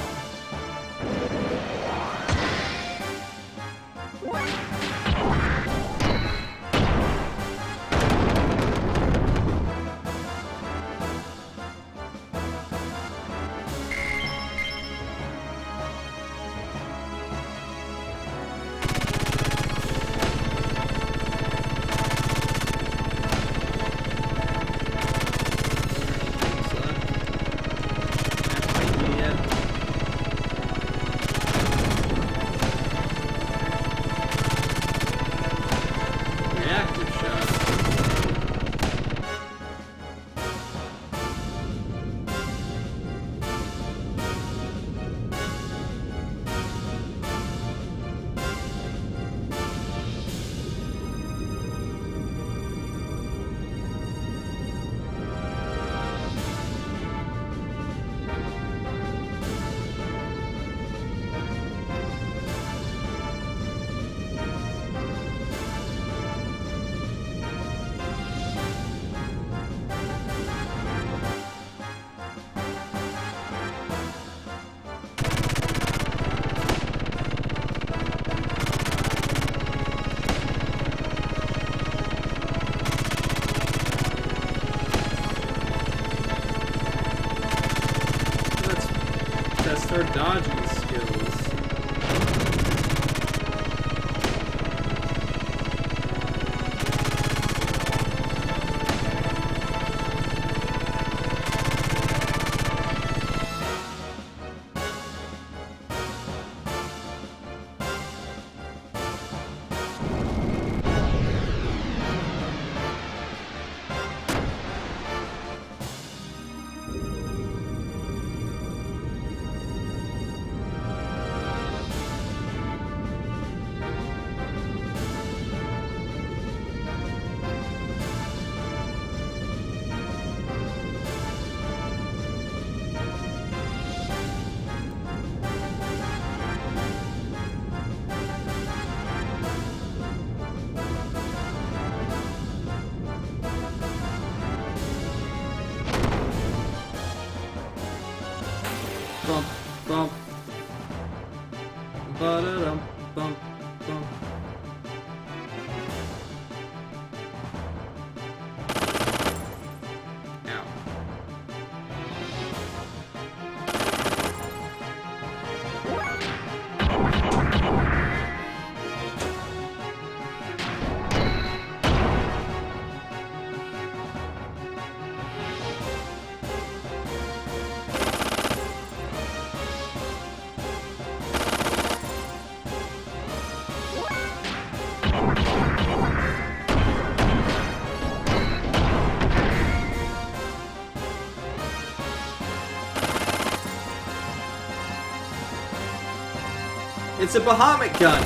It's a Bahamut gun.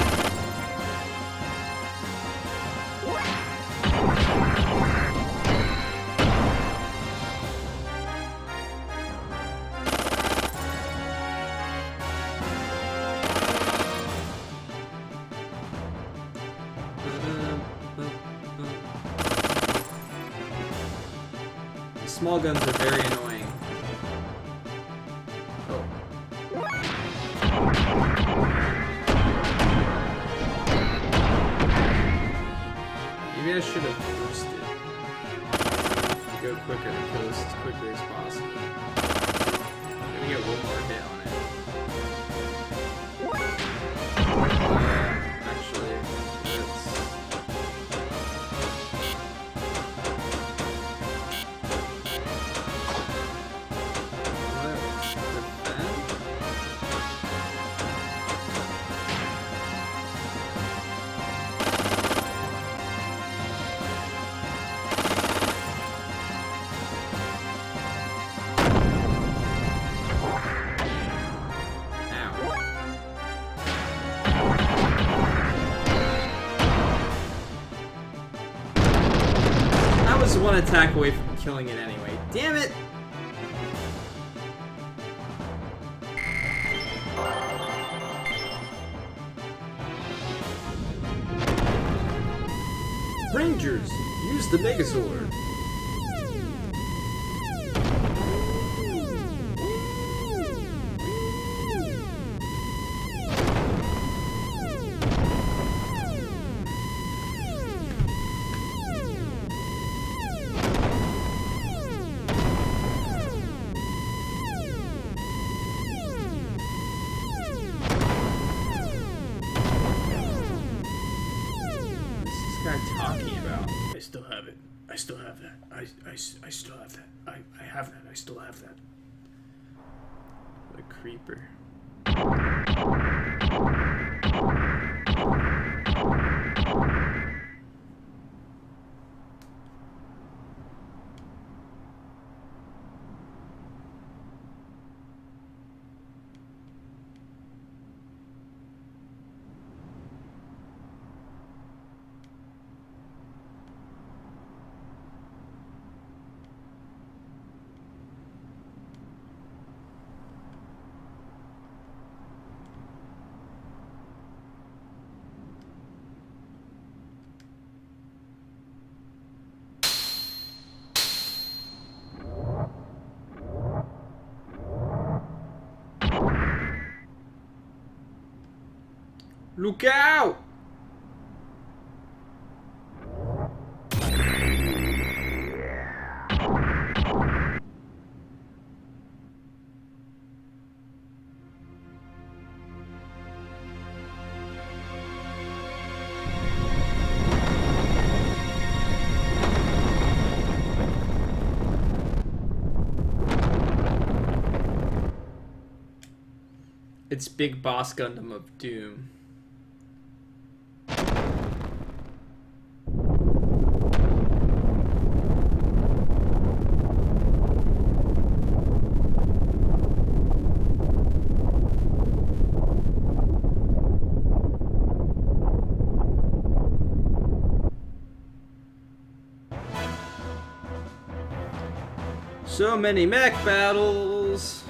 The small guns are very annoying. Oh. Maybe I should have boosted to go quicker and kill this as quickly as possible. I'm gonna get one more hit on it. Actually, let's... one attack away from killing it anyway. Damn it! Rangers, use the Megazord. Talking about. I still have it. I still have that. I still have that. I have that. I still have that. What a creeper. Look out! It's Big Boss Gundam of Doom. So many mech battles.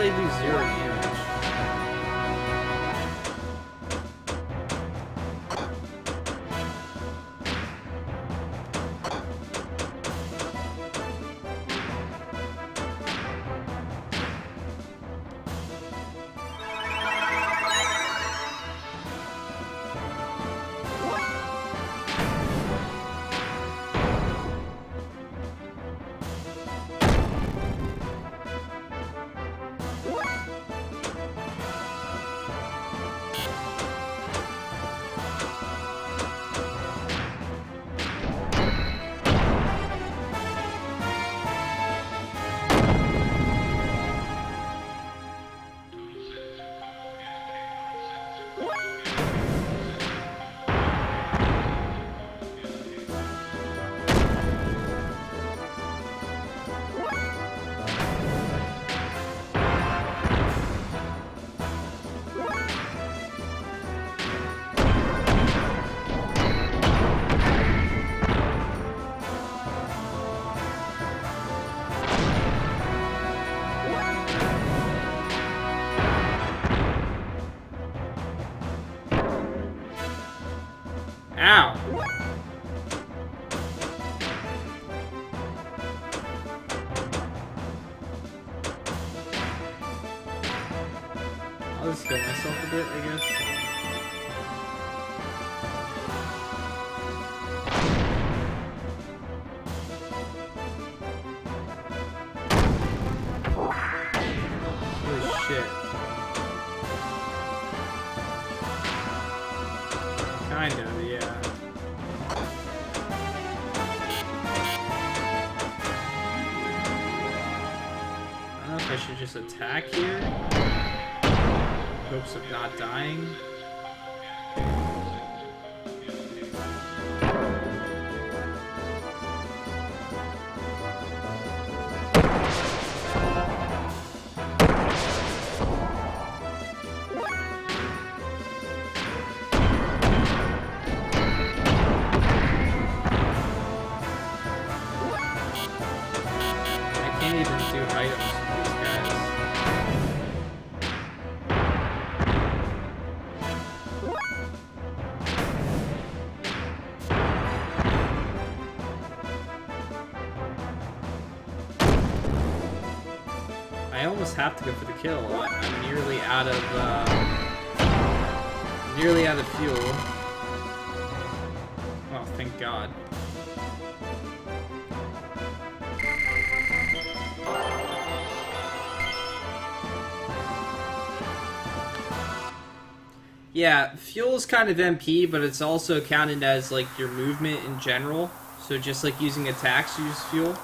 they do 0 damage? Ow! I'll just kill myself a bit, I guess. Holy shit. Kind of, yeah. I don't know if I should just attack here. Hopes of not dying. I can't even do items with these guys. I almost have to go for the kill. I'm nearly out of fuel. Oh, thank God. Yeah, fuel's kind of MP, but it's also counted as like your movement in general. So just like using attacks, use fuel.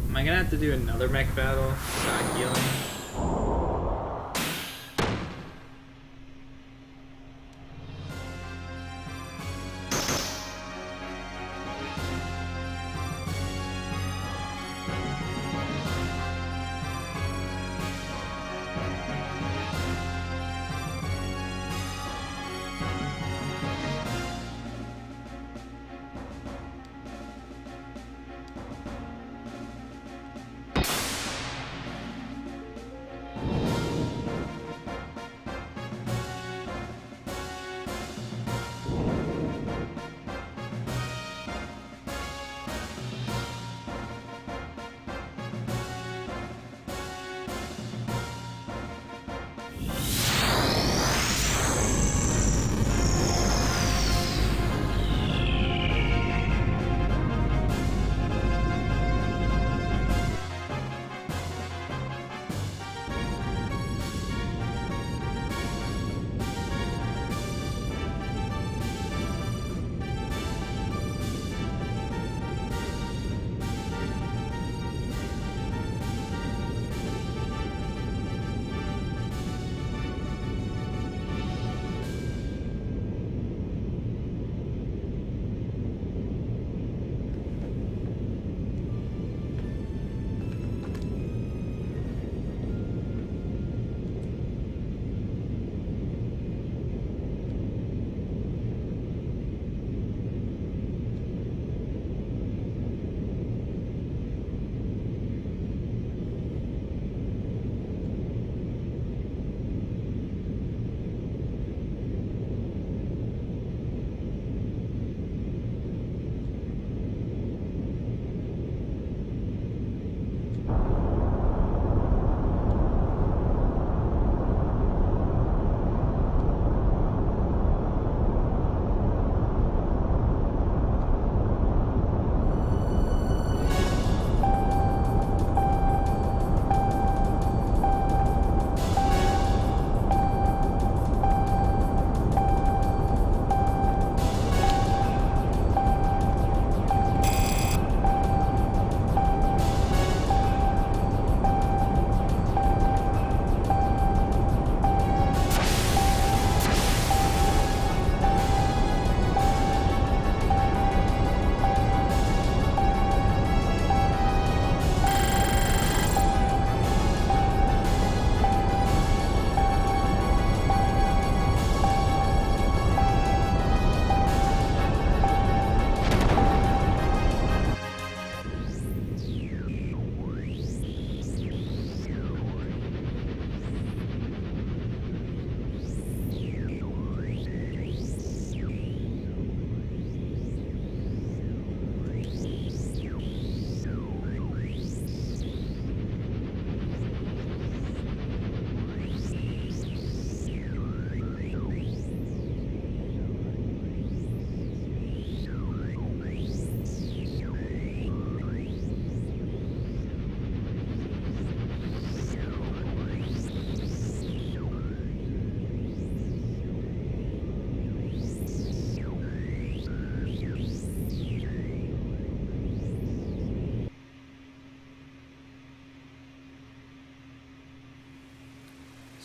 Am I gonna have to do another mech battle without healing?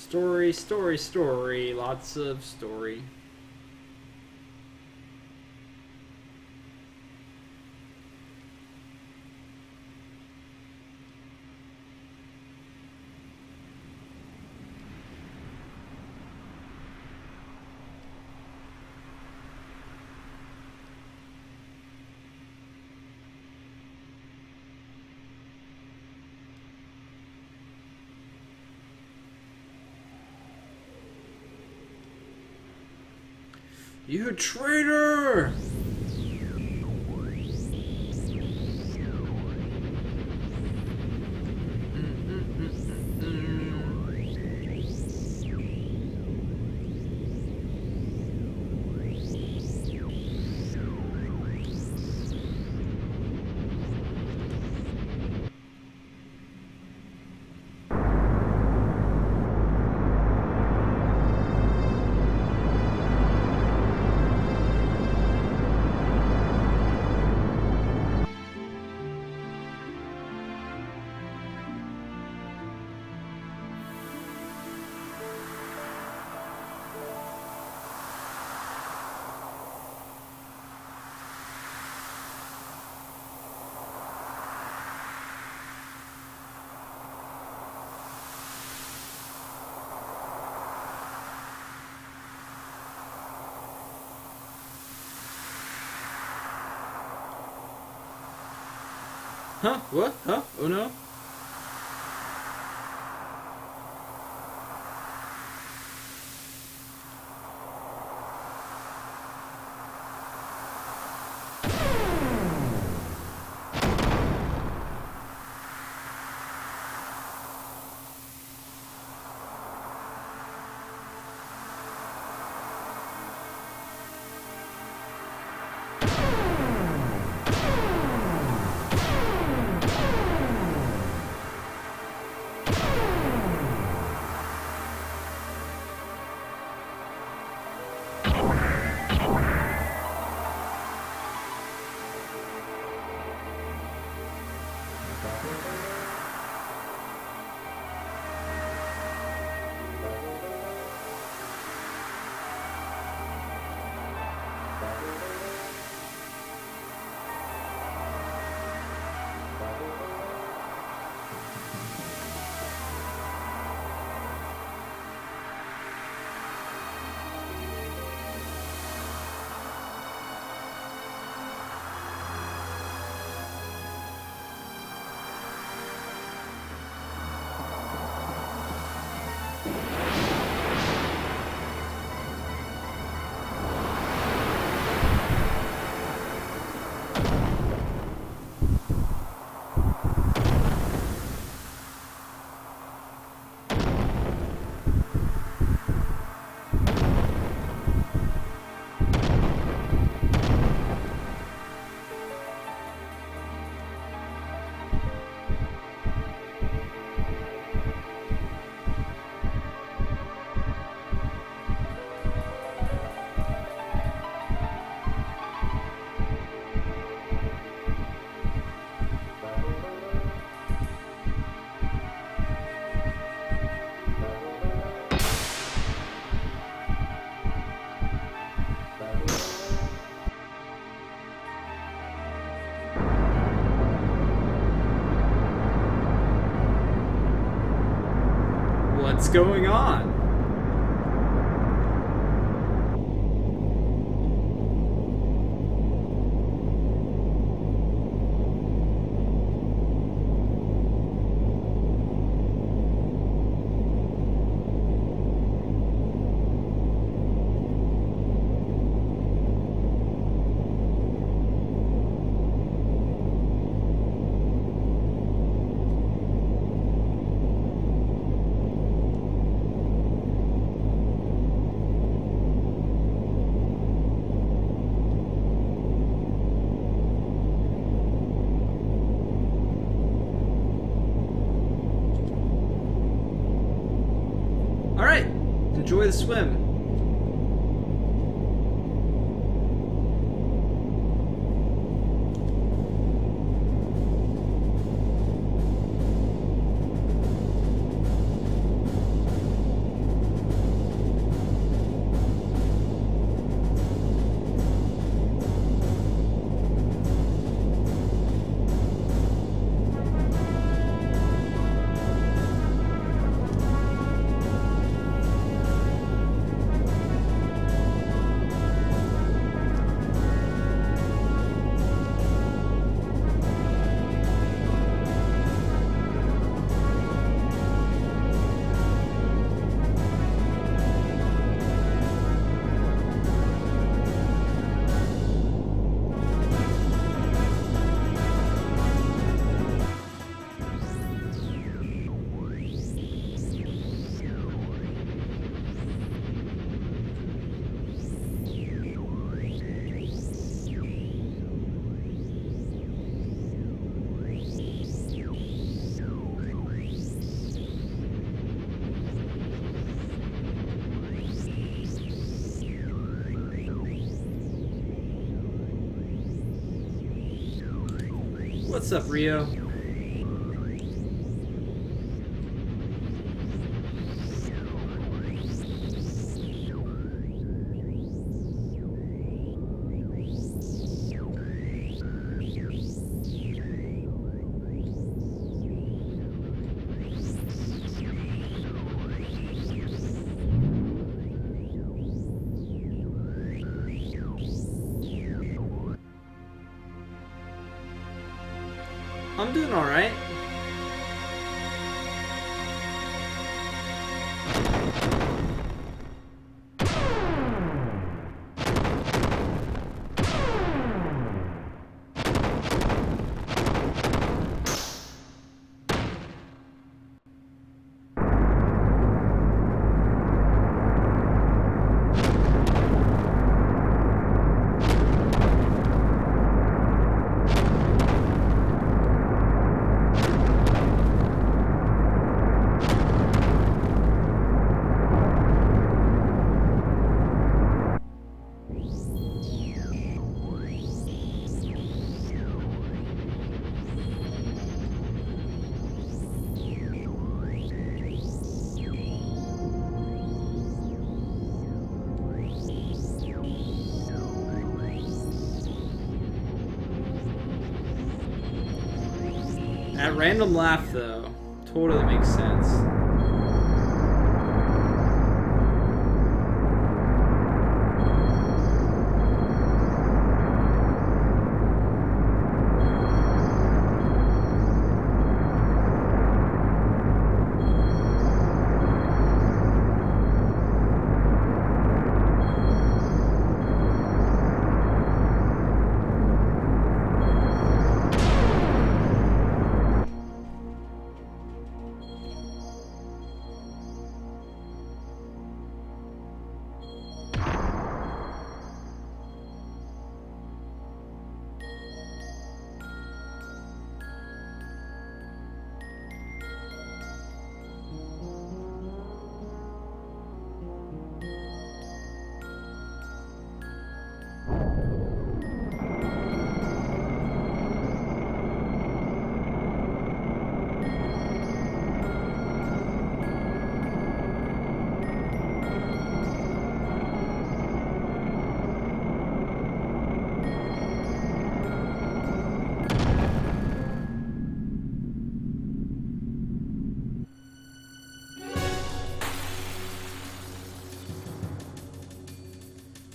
Story, story, story. Lots of story. You traitor! Huh? What? Huh? Oh no? What's going on? Alright, enjoy the swim. What's up, Rio? I'm doing alright. That random laugh, though, totally makes sense.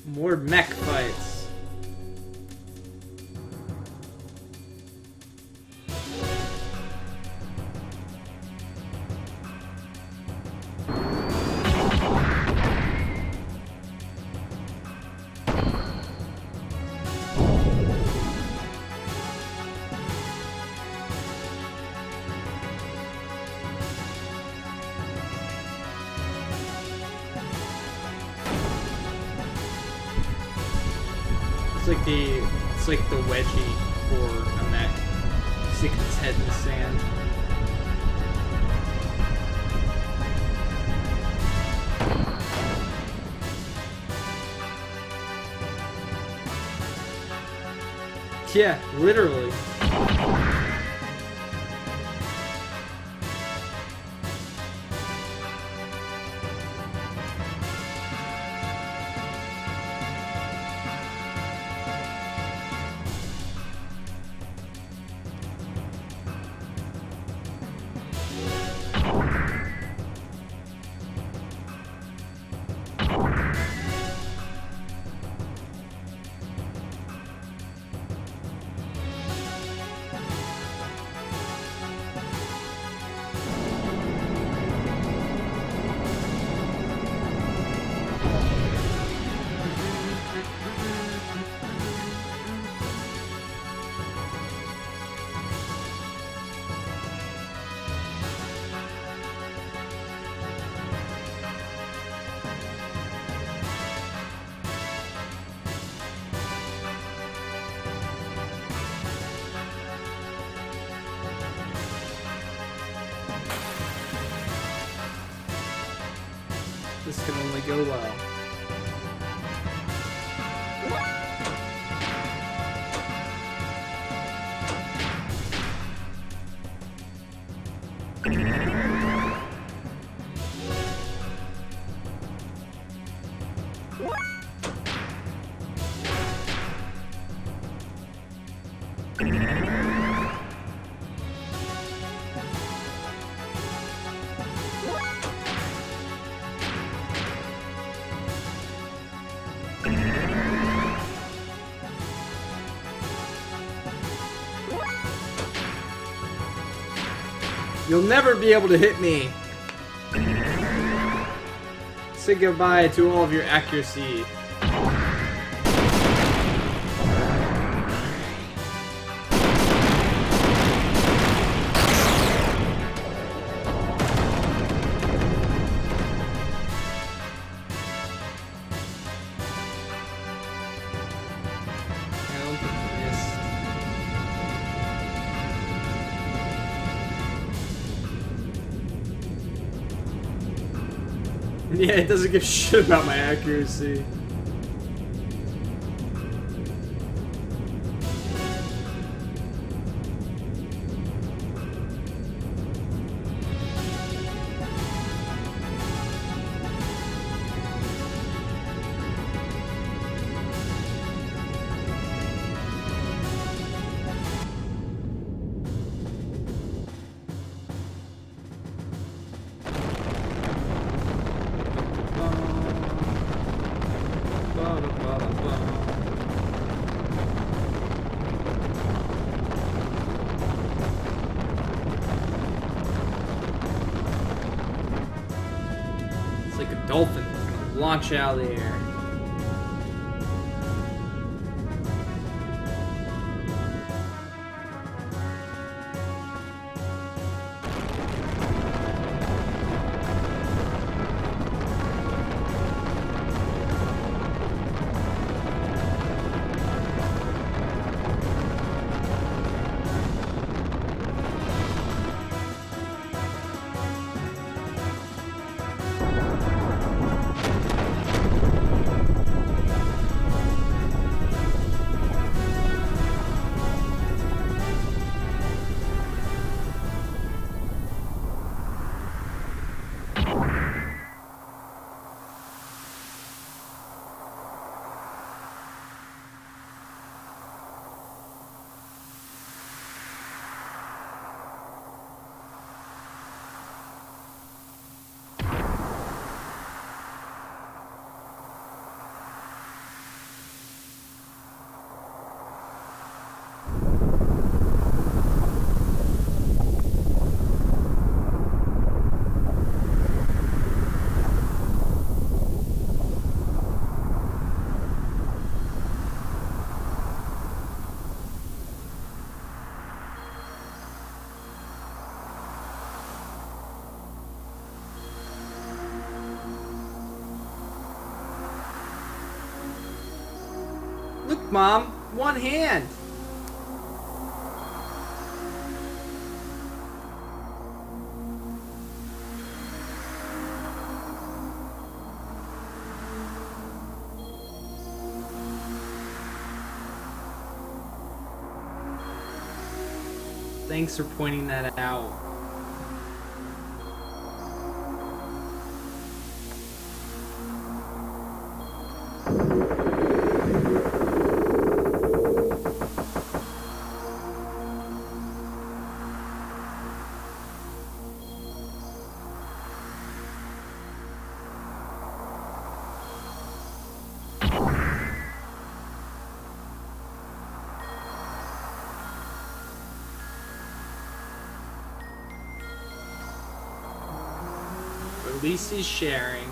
More mech fights. It's like the wedgie for a mech. Sticking its head in the sand. Yeah, literally. This can only go well. You'll never be able to hit me. Say goodbye to all of your accuracy. Yeah, it doesn't give a shit about my accuracy. It's like a dolphin gonna launch out of the air. Look, Mom, one hand. Thanks for pointing that out. At least he's sharing.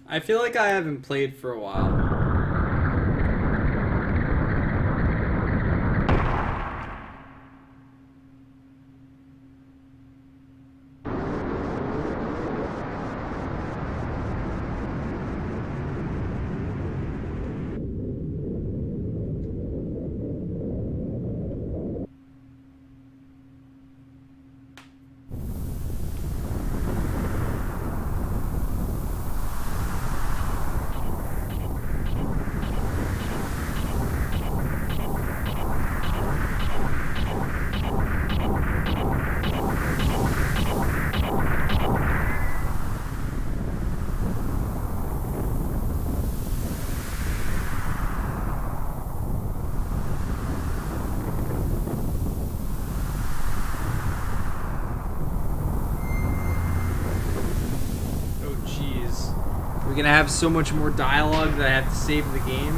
I feel like I haven't played for a while. We're gonna have so much more dialogue that I have to save the game.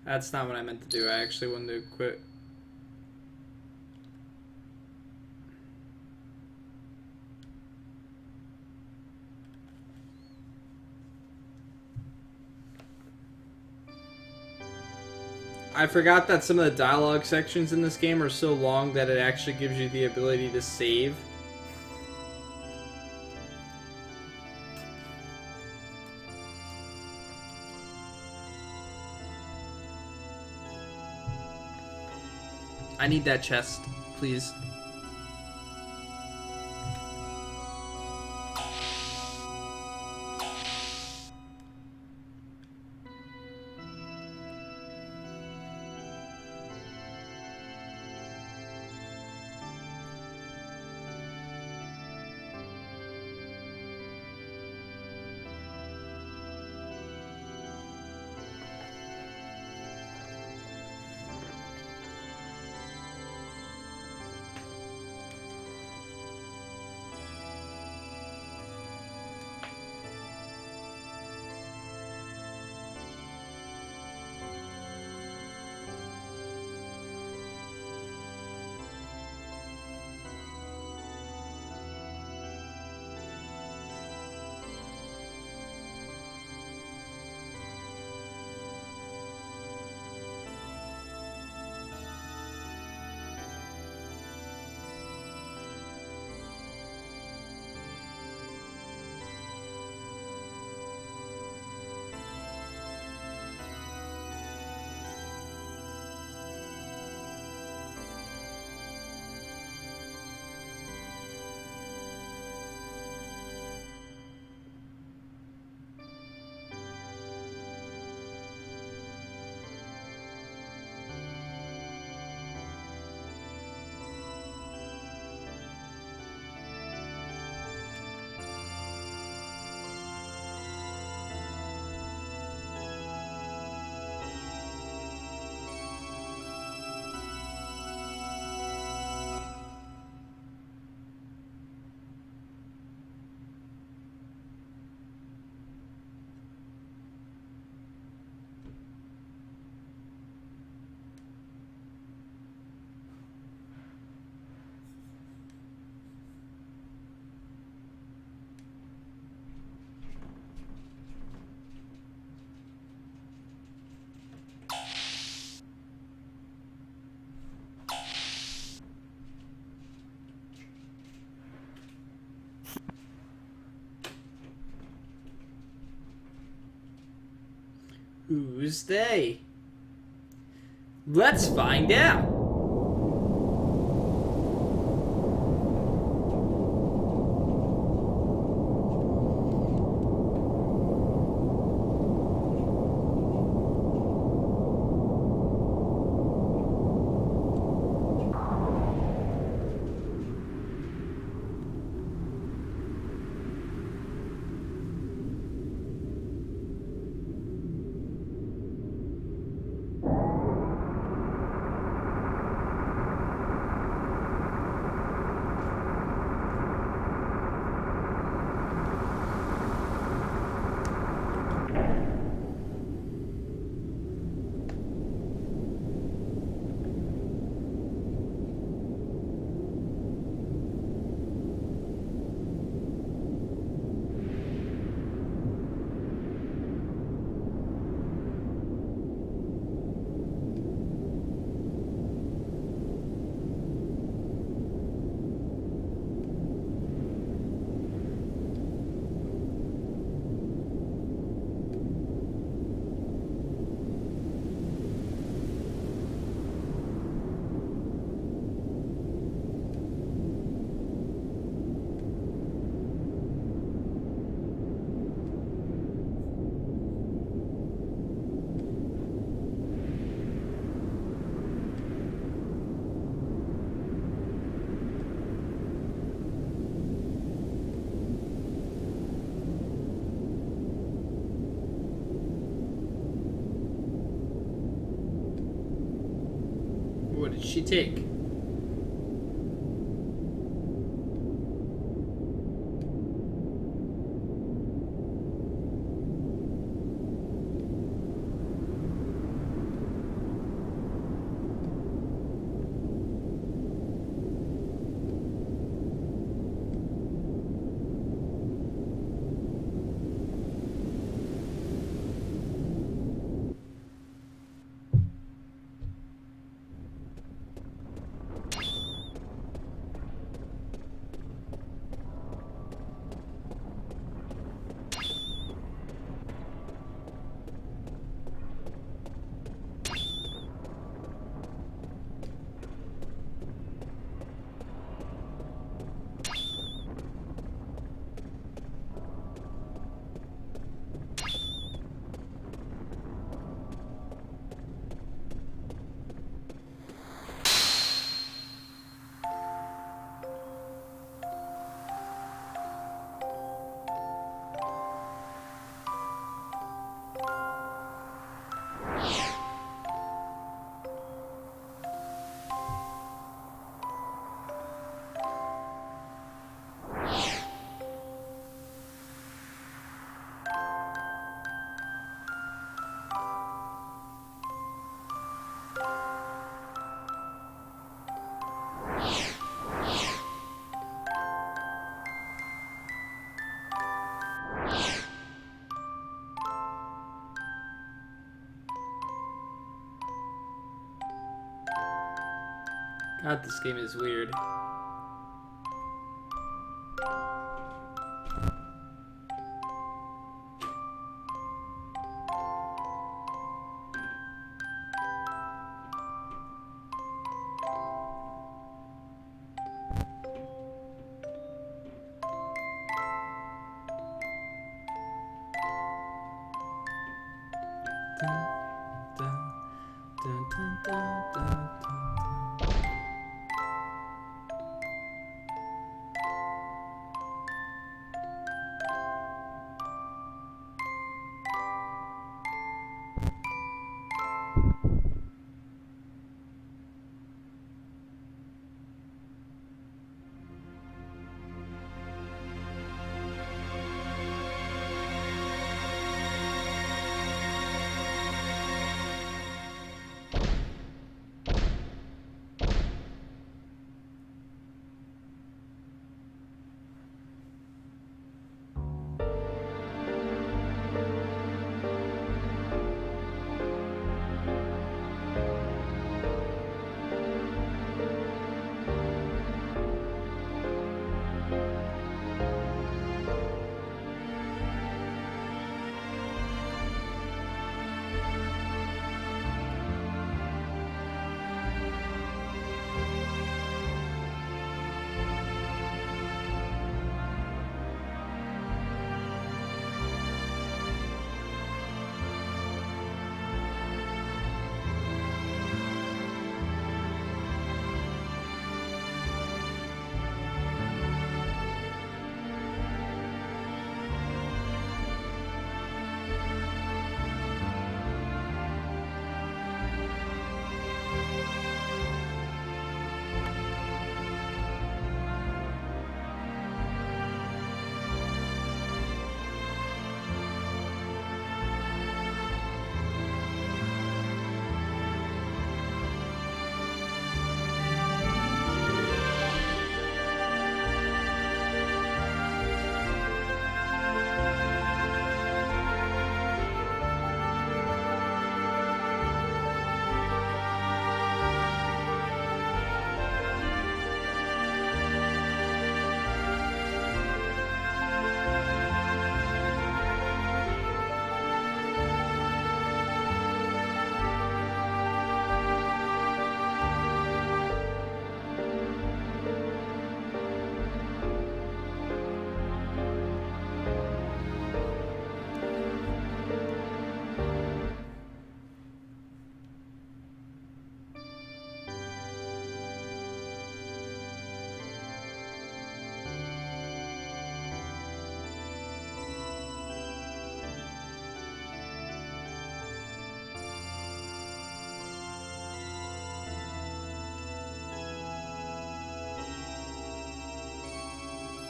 That's not what I meant to do. I actually wanted to quit. I forgot that some of the dialogue sections in this game are so long that it actually gives you the ability to save. I need that chest, please. Who's they? Let's find out. she take? God, this game is weird. Dun, dun, dun, dun, dun, dun, dun.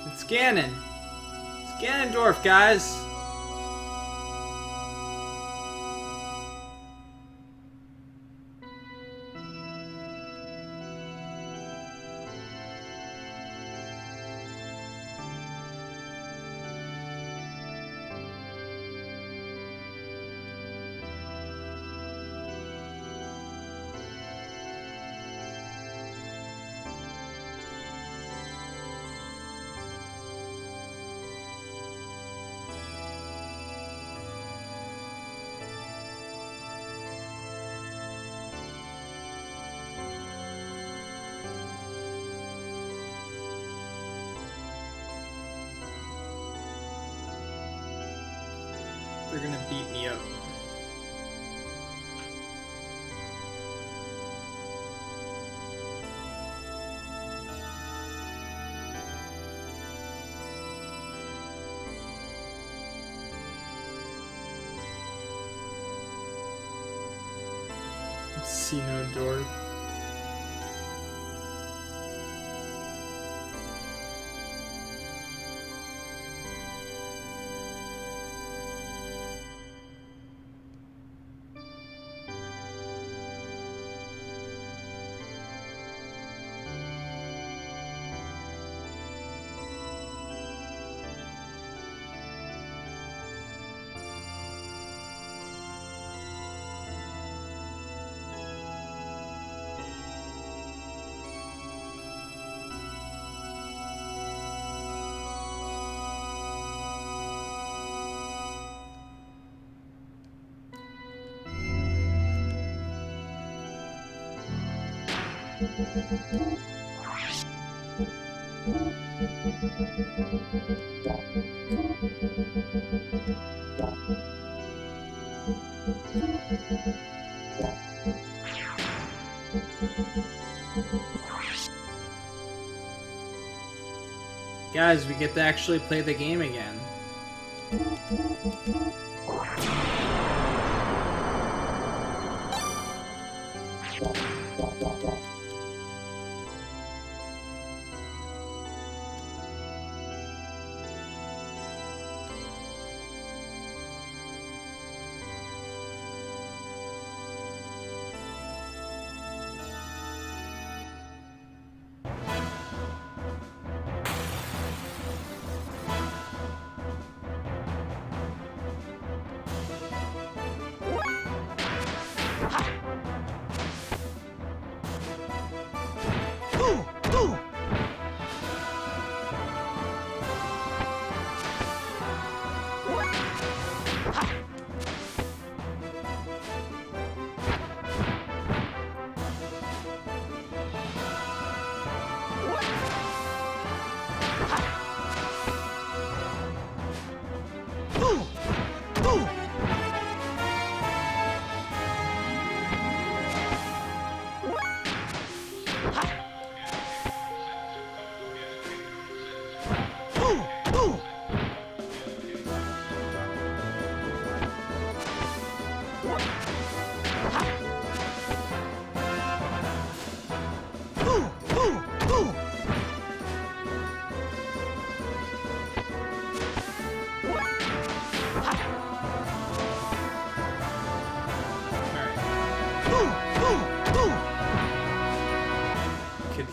It's Ganon. It's Ganondorf, guys. They're gonna beat me up. Xenogears. Guys, we get to actually play the game again.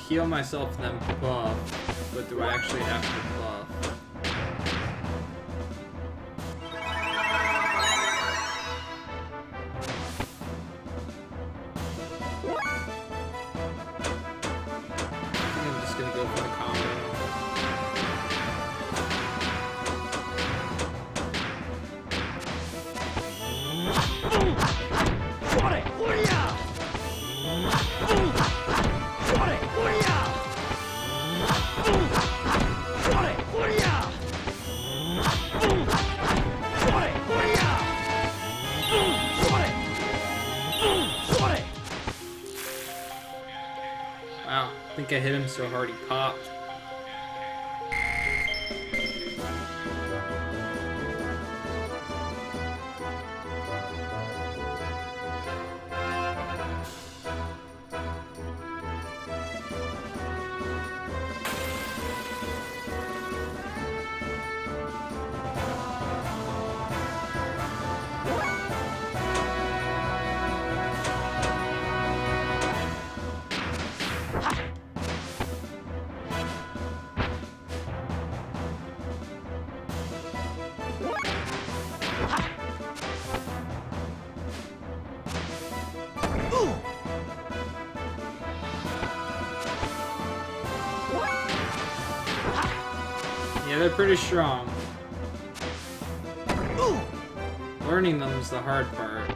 Heal myself and then buff, but do I actually have to buff? I think I'm just gonna go for the combo. Wow, I think I hit him so hard he popped. Yeah, they're pretty strong. Learning them is the hard part.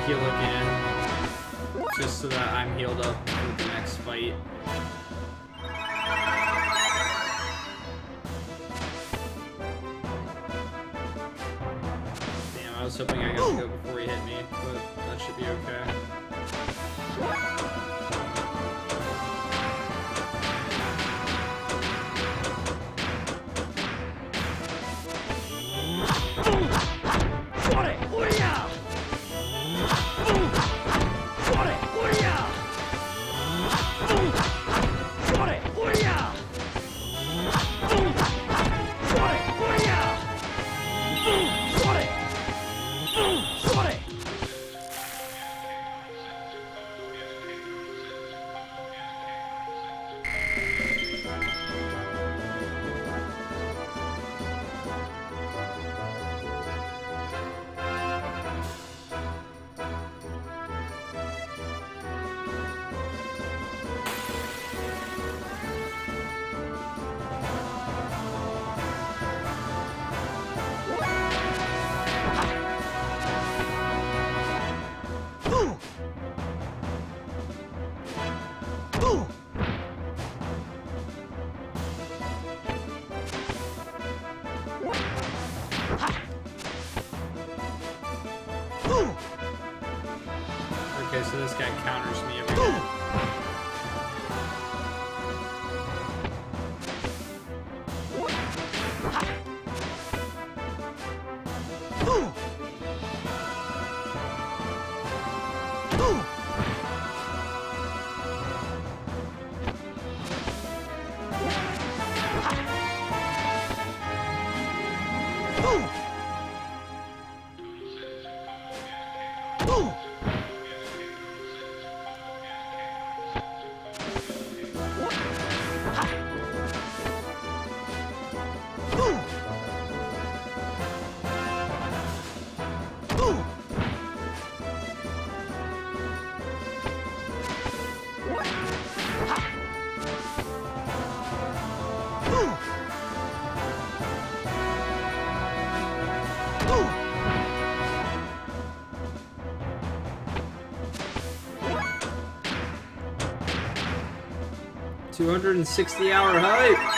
Heal again, just so that I'm healed up for the next fight. Damn, I was hoping I got to go before he hit me, but that should be okay. Okay, so this guy counters me every time. $260-hour hype.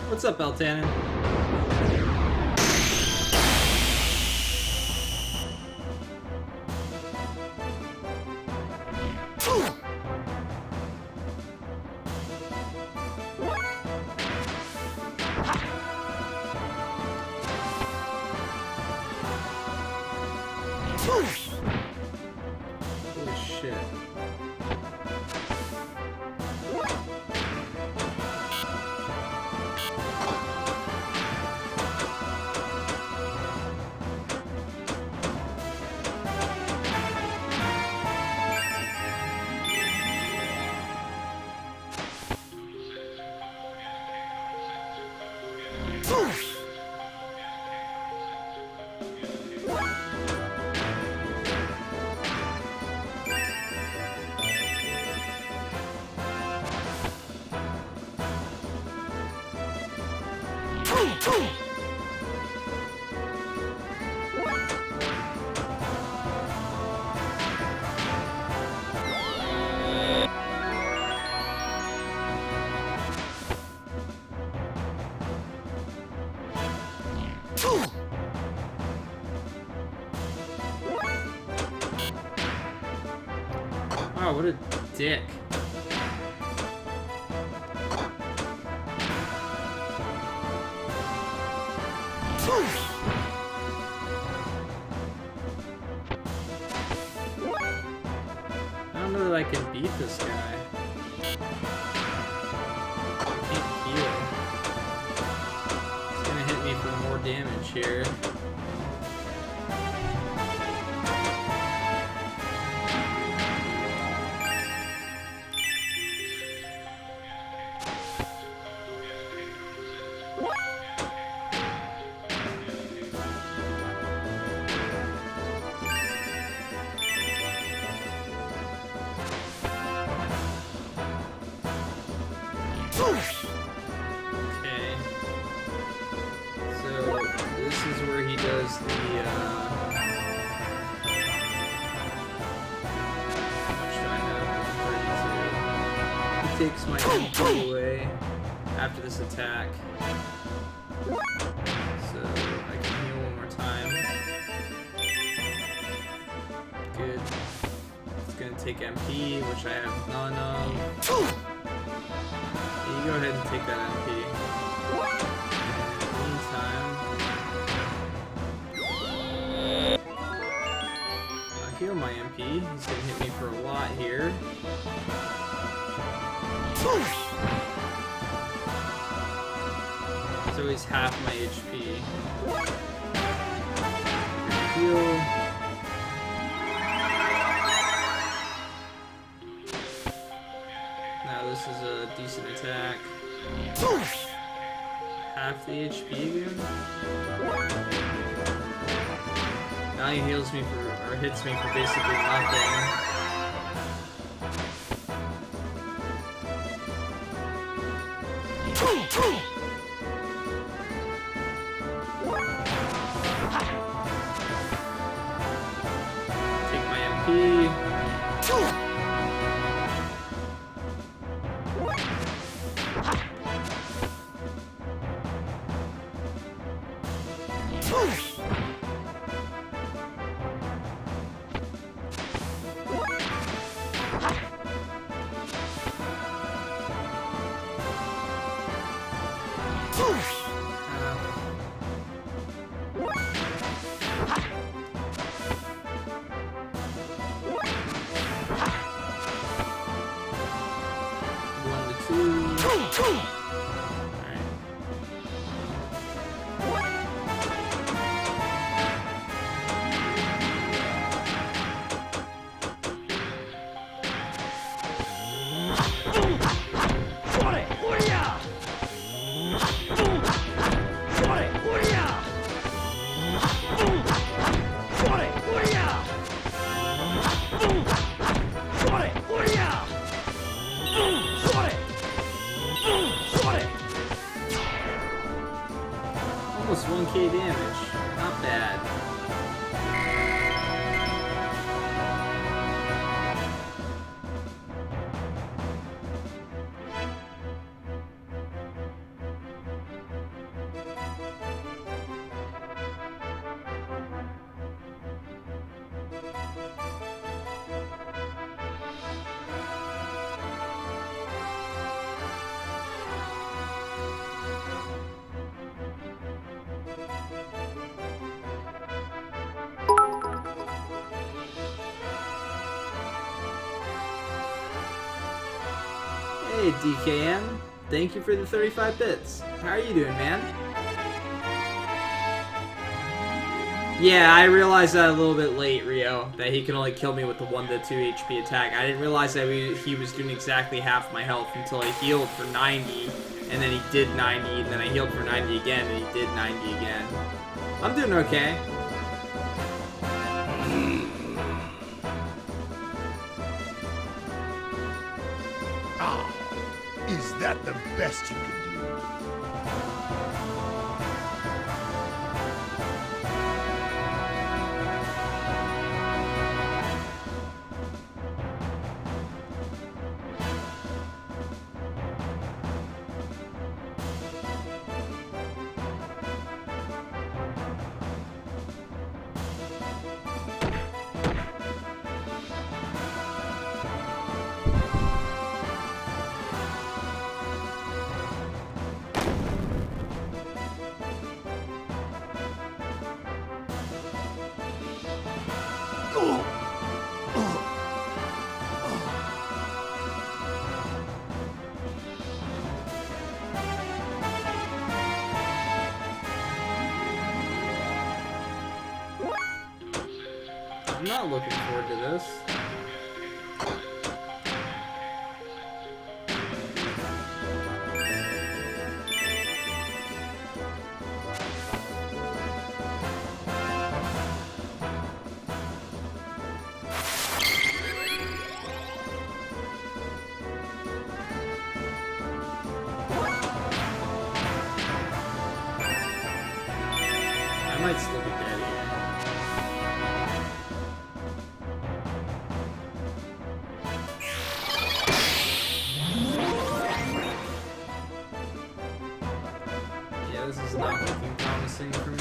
What's up, Beltanen? Holy shit. Wow, what a dick. I don't know that I can beat this guy. I can't heal. He's gonna hit me for more damage here. Okay. So this is where he does the how much do I have? 32. He takes my MP away after this attack. So I can heal one more time. Good. It's gonna take MP, which I have none of. You go ahead and take that MP. In the meantime, I'll heal my MP. He's gonna hit me for a lot here. So he's half my HP. Heal. Now this is a decent attack. Half the HP again. Now he heals me for, or hits me for basically nothing. Take my MP. Almost 1k damage. Not bad. Hey DKM, thank you for the 35 bits. How are you doing, man? Yeah, I realized that a little bit late, Rio, that he can only kill me with the 1 to 2 HP attack. I didn't realize that he was doing exactly half my health until I healed for 90, and then he did 90, and then I healed for 90 again, and he did 90 again. I'm doing okay. Is that the best you can do? not looking forward to this. I might still be dead here. Yeah, this is not looking promising for me.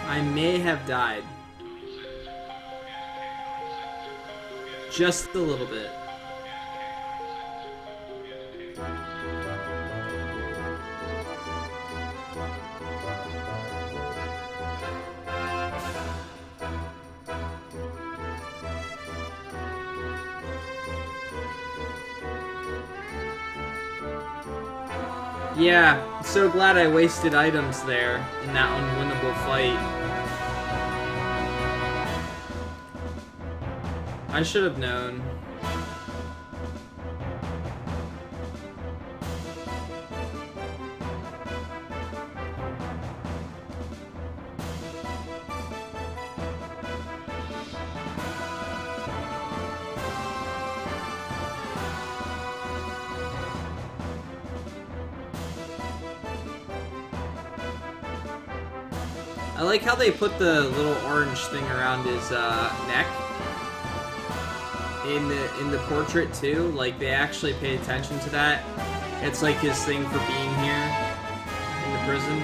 I may have died. Just a little bit. Yeah, I'm so glad I wasted items there in that unwinnable fight. I should have known. I like how they put the little orange thing around his neck in the portrait too. Like they actually pay attention to that. It's like his thing for being here in the prison.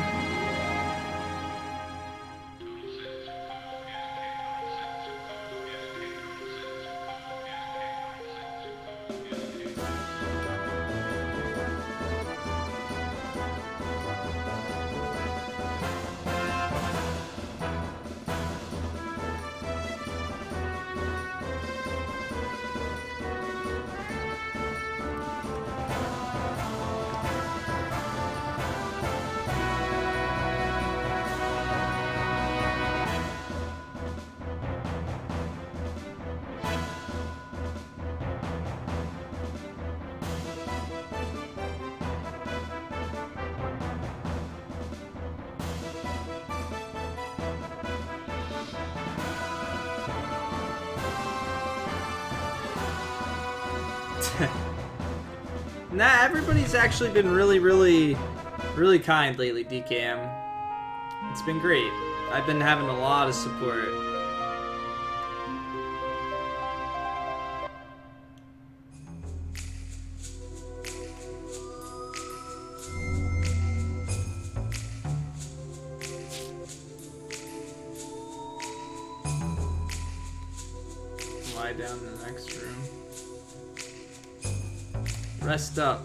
Nah, everybody's actually been really kind lately, DKM. It's been great. I've been having a lot of support. Lie down in the next room. Rest up.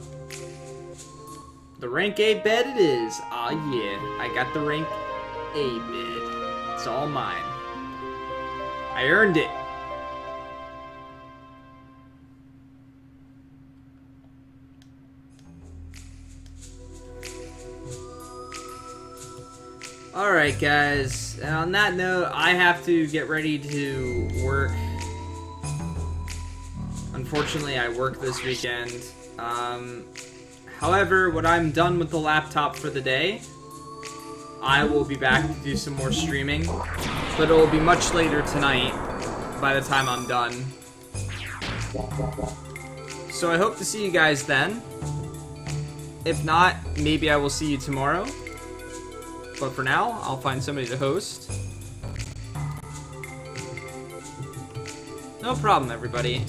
The rank A bed it is. Aw yeah, I got the rank A bed. It's all mine. I earned it. Alright guys, and on that note, I have to get ready to work. Unfortunately, I work this weekend. However, when I'm done with the laptop for the day, I will be back to do some more streaming, but it will be much later tonight by the time I'm done. So I hope to see you guys then. If not, maybe I will see you tomorrow. But for now, I'll find somebody to host. No problem, everybody.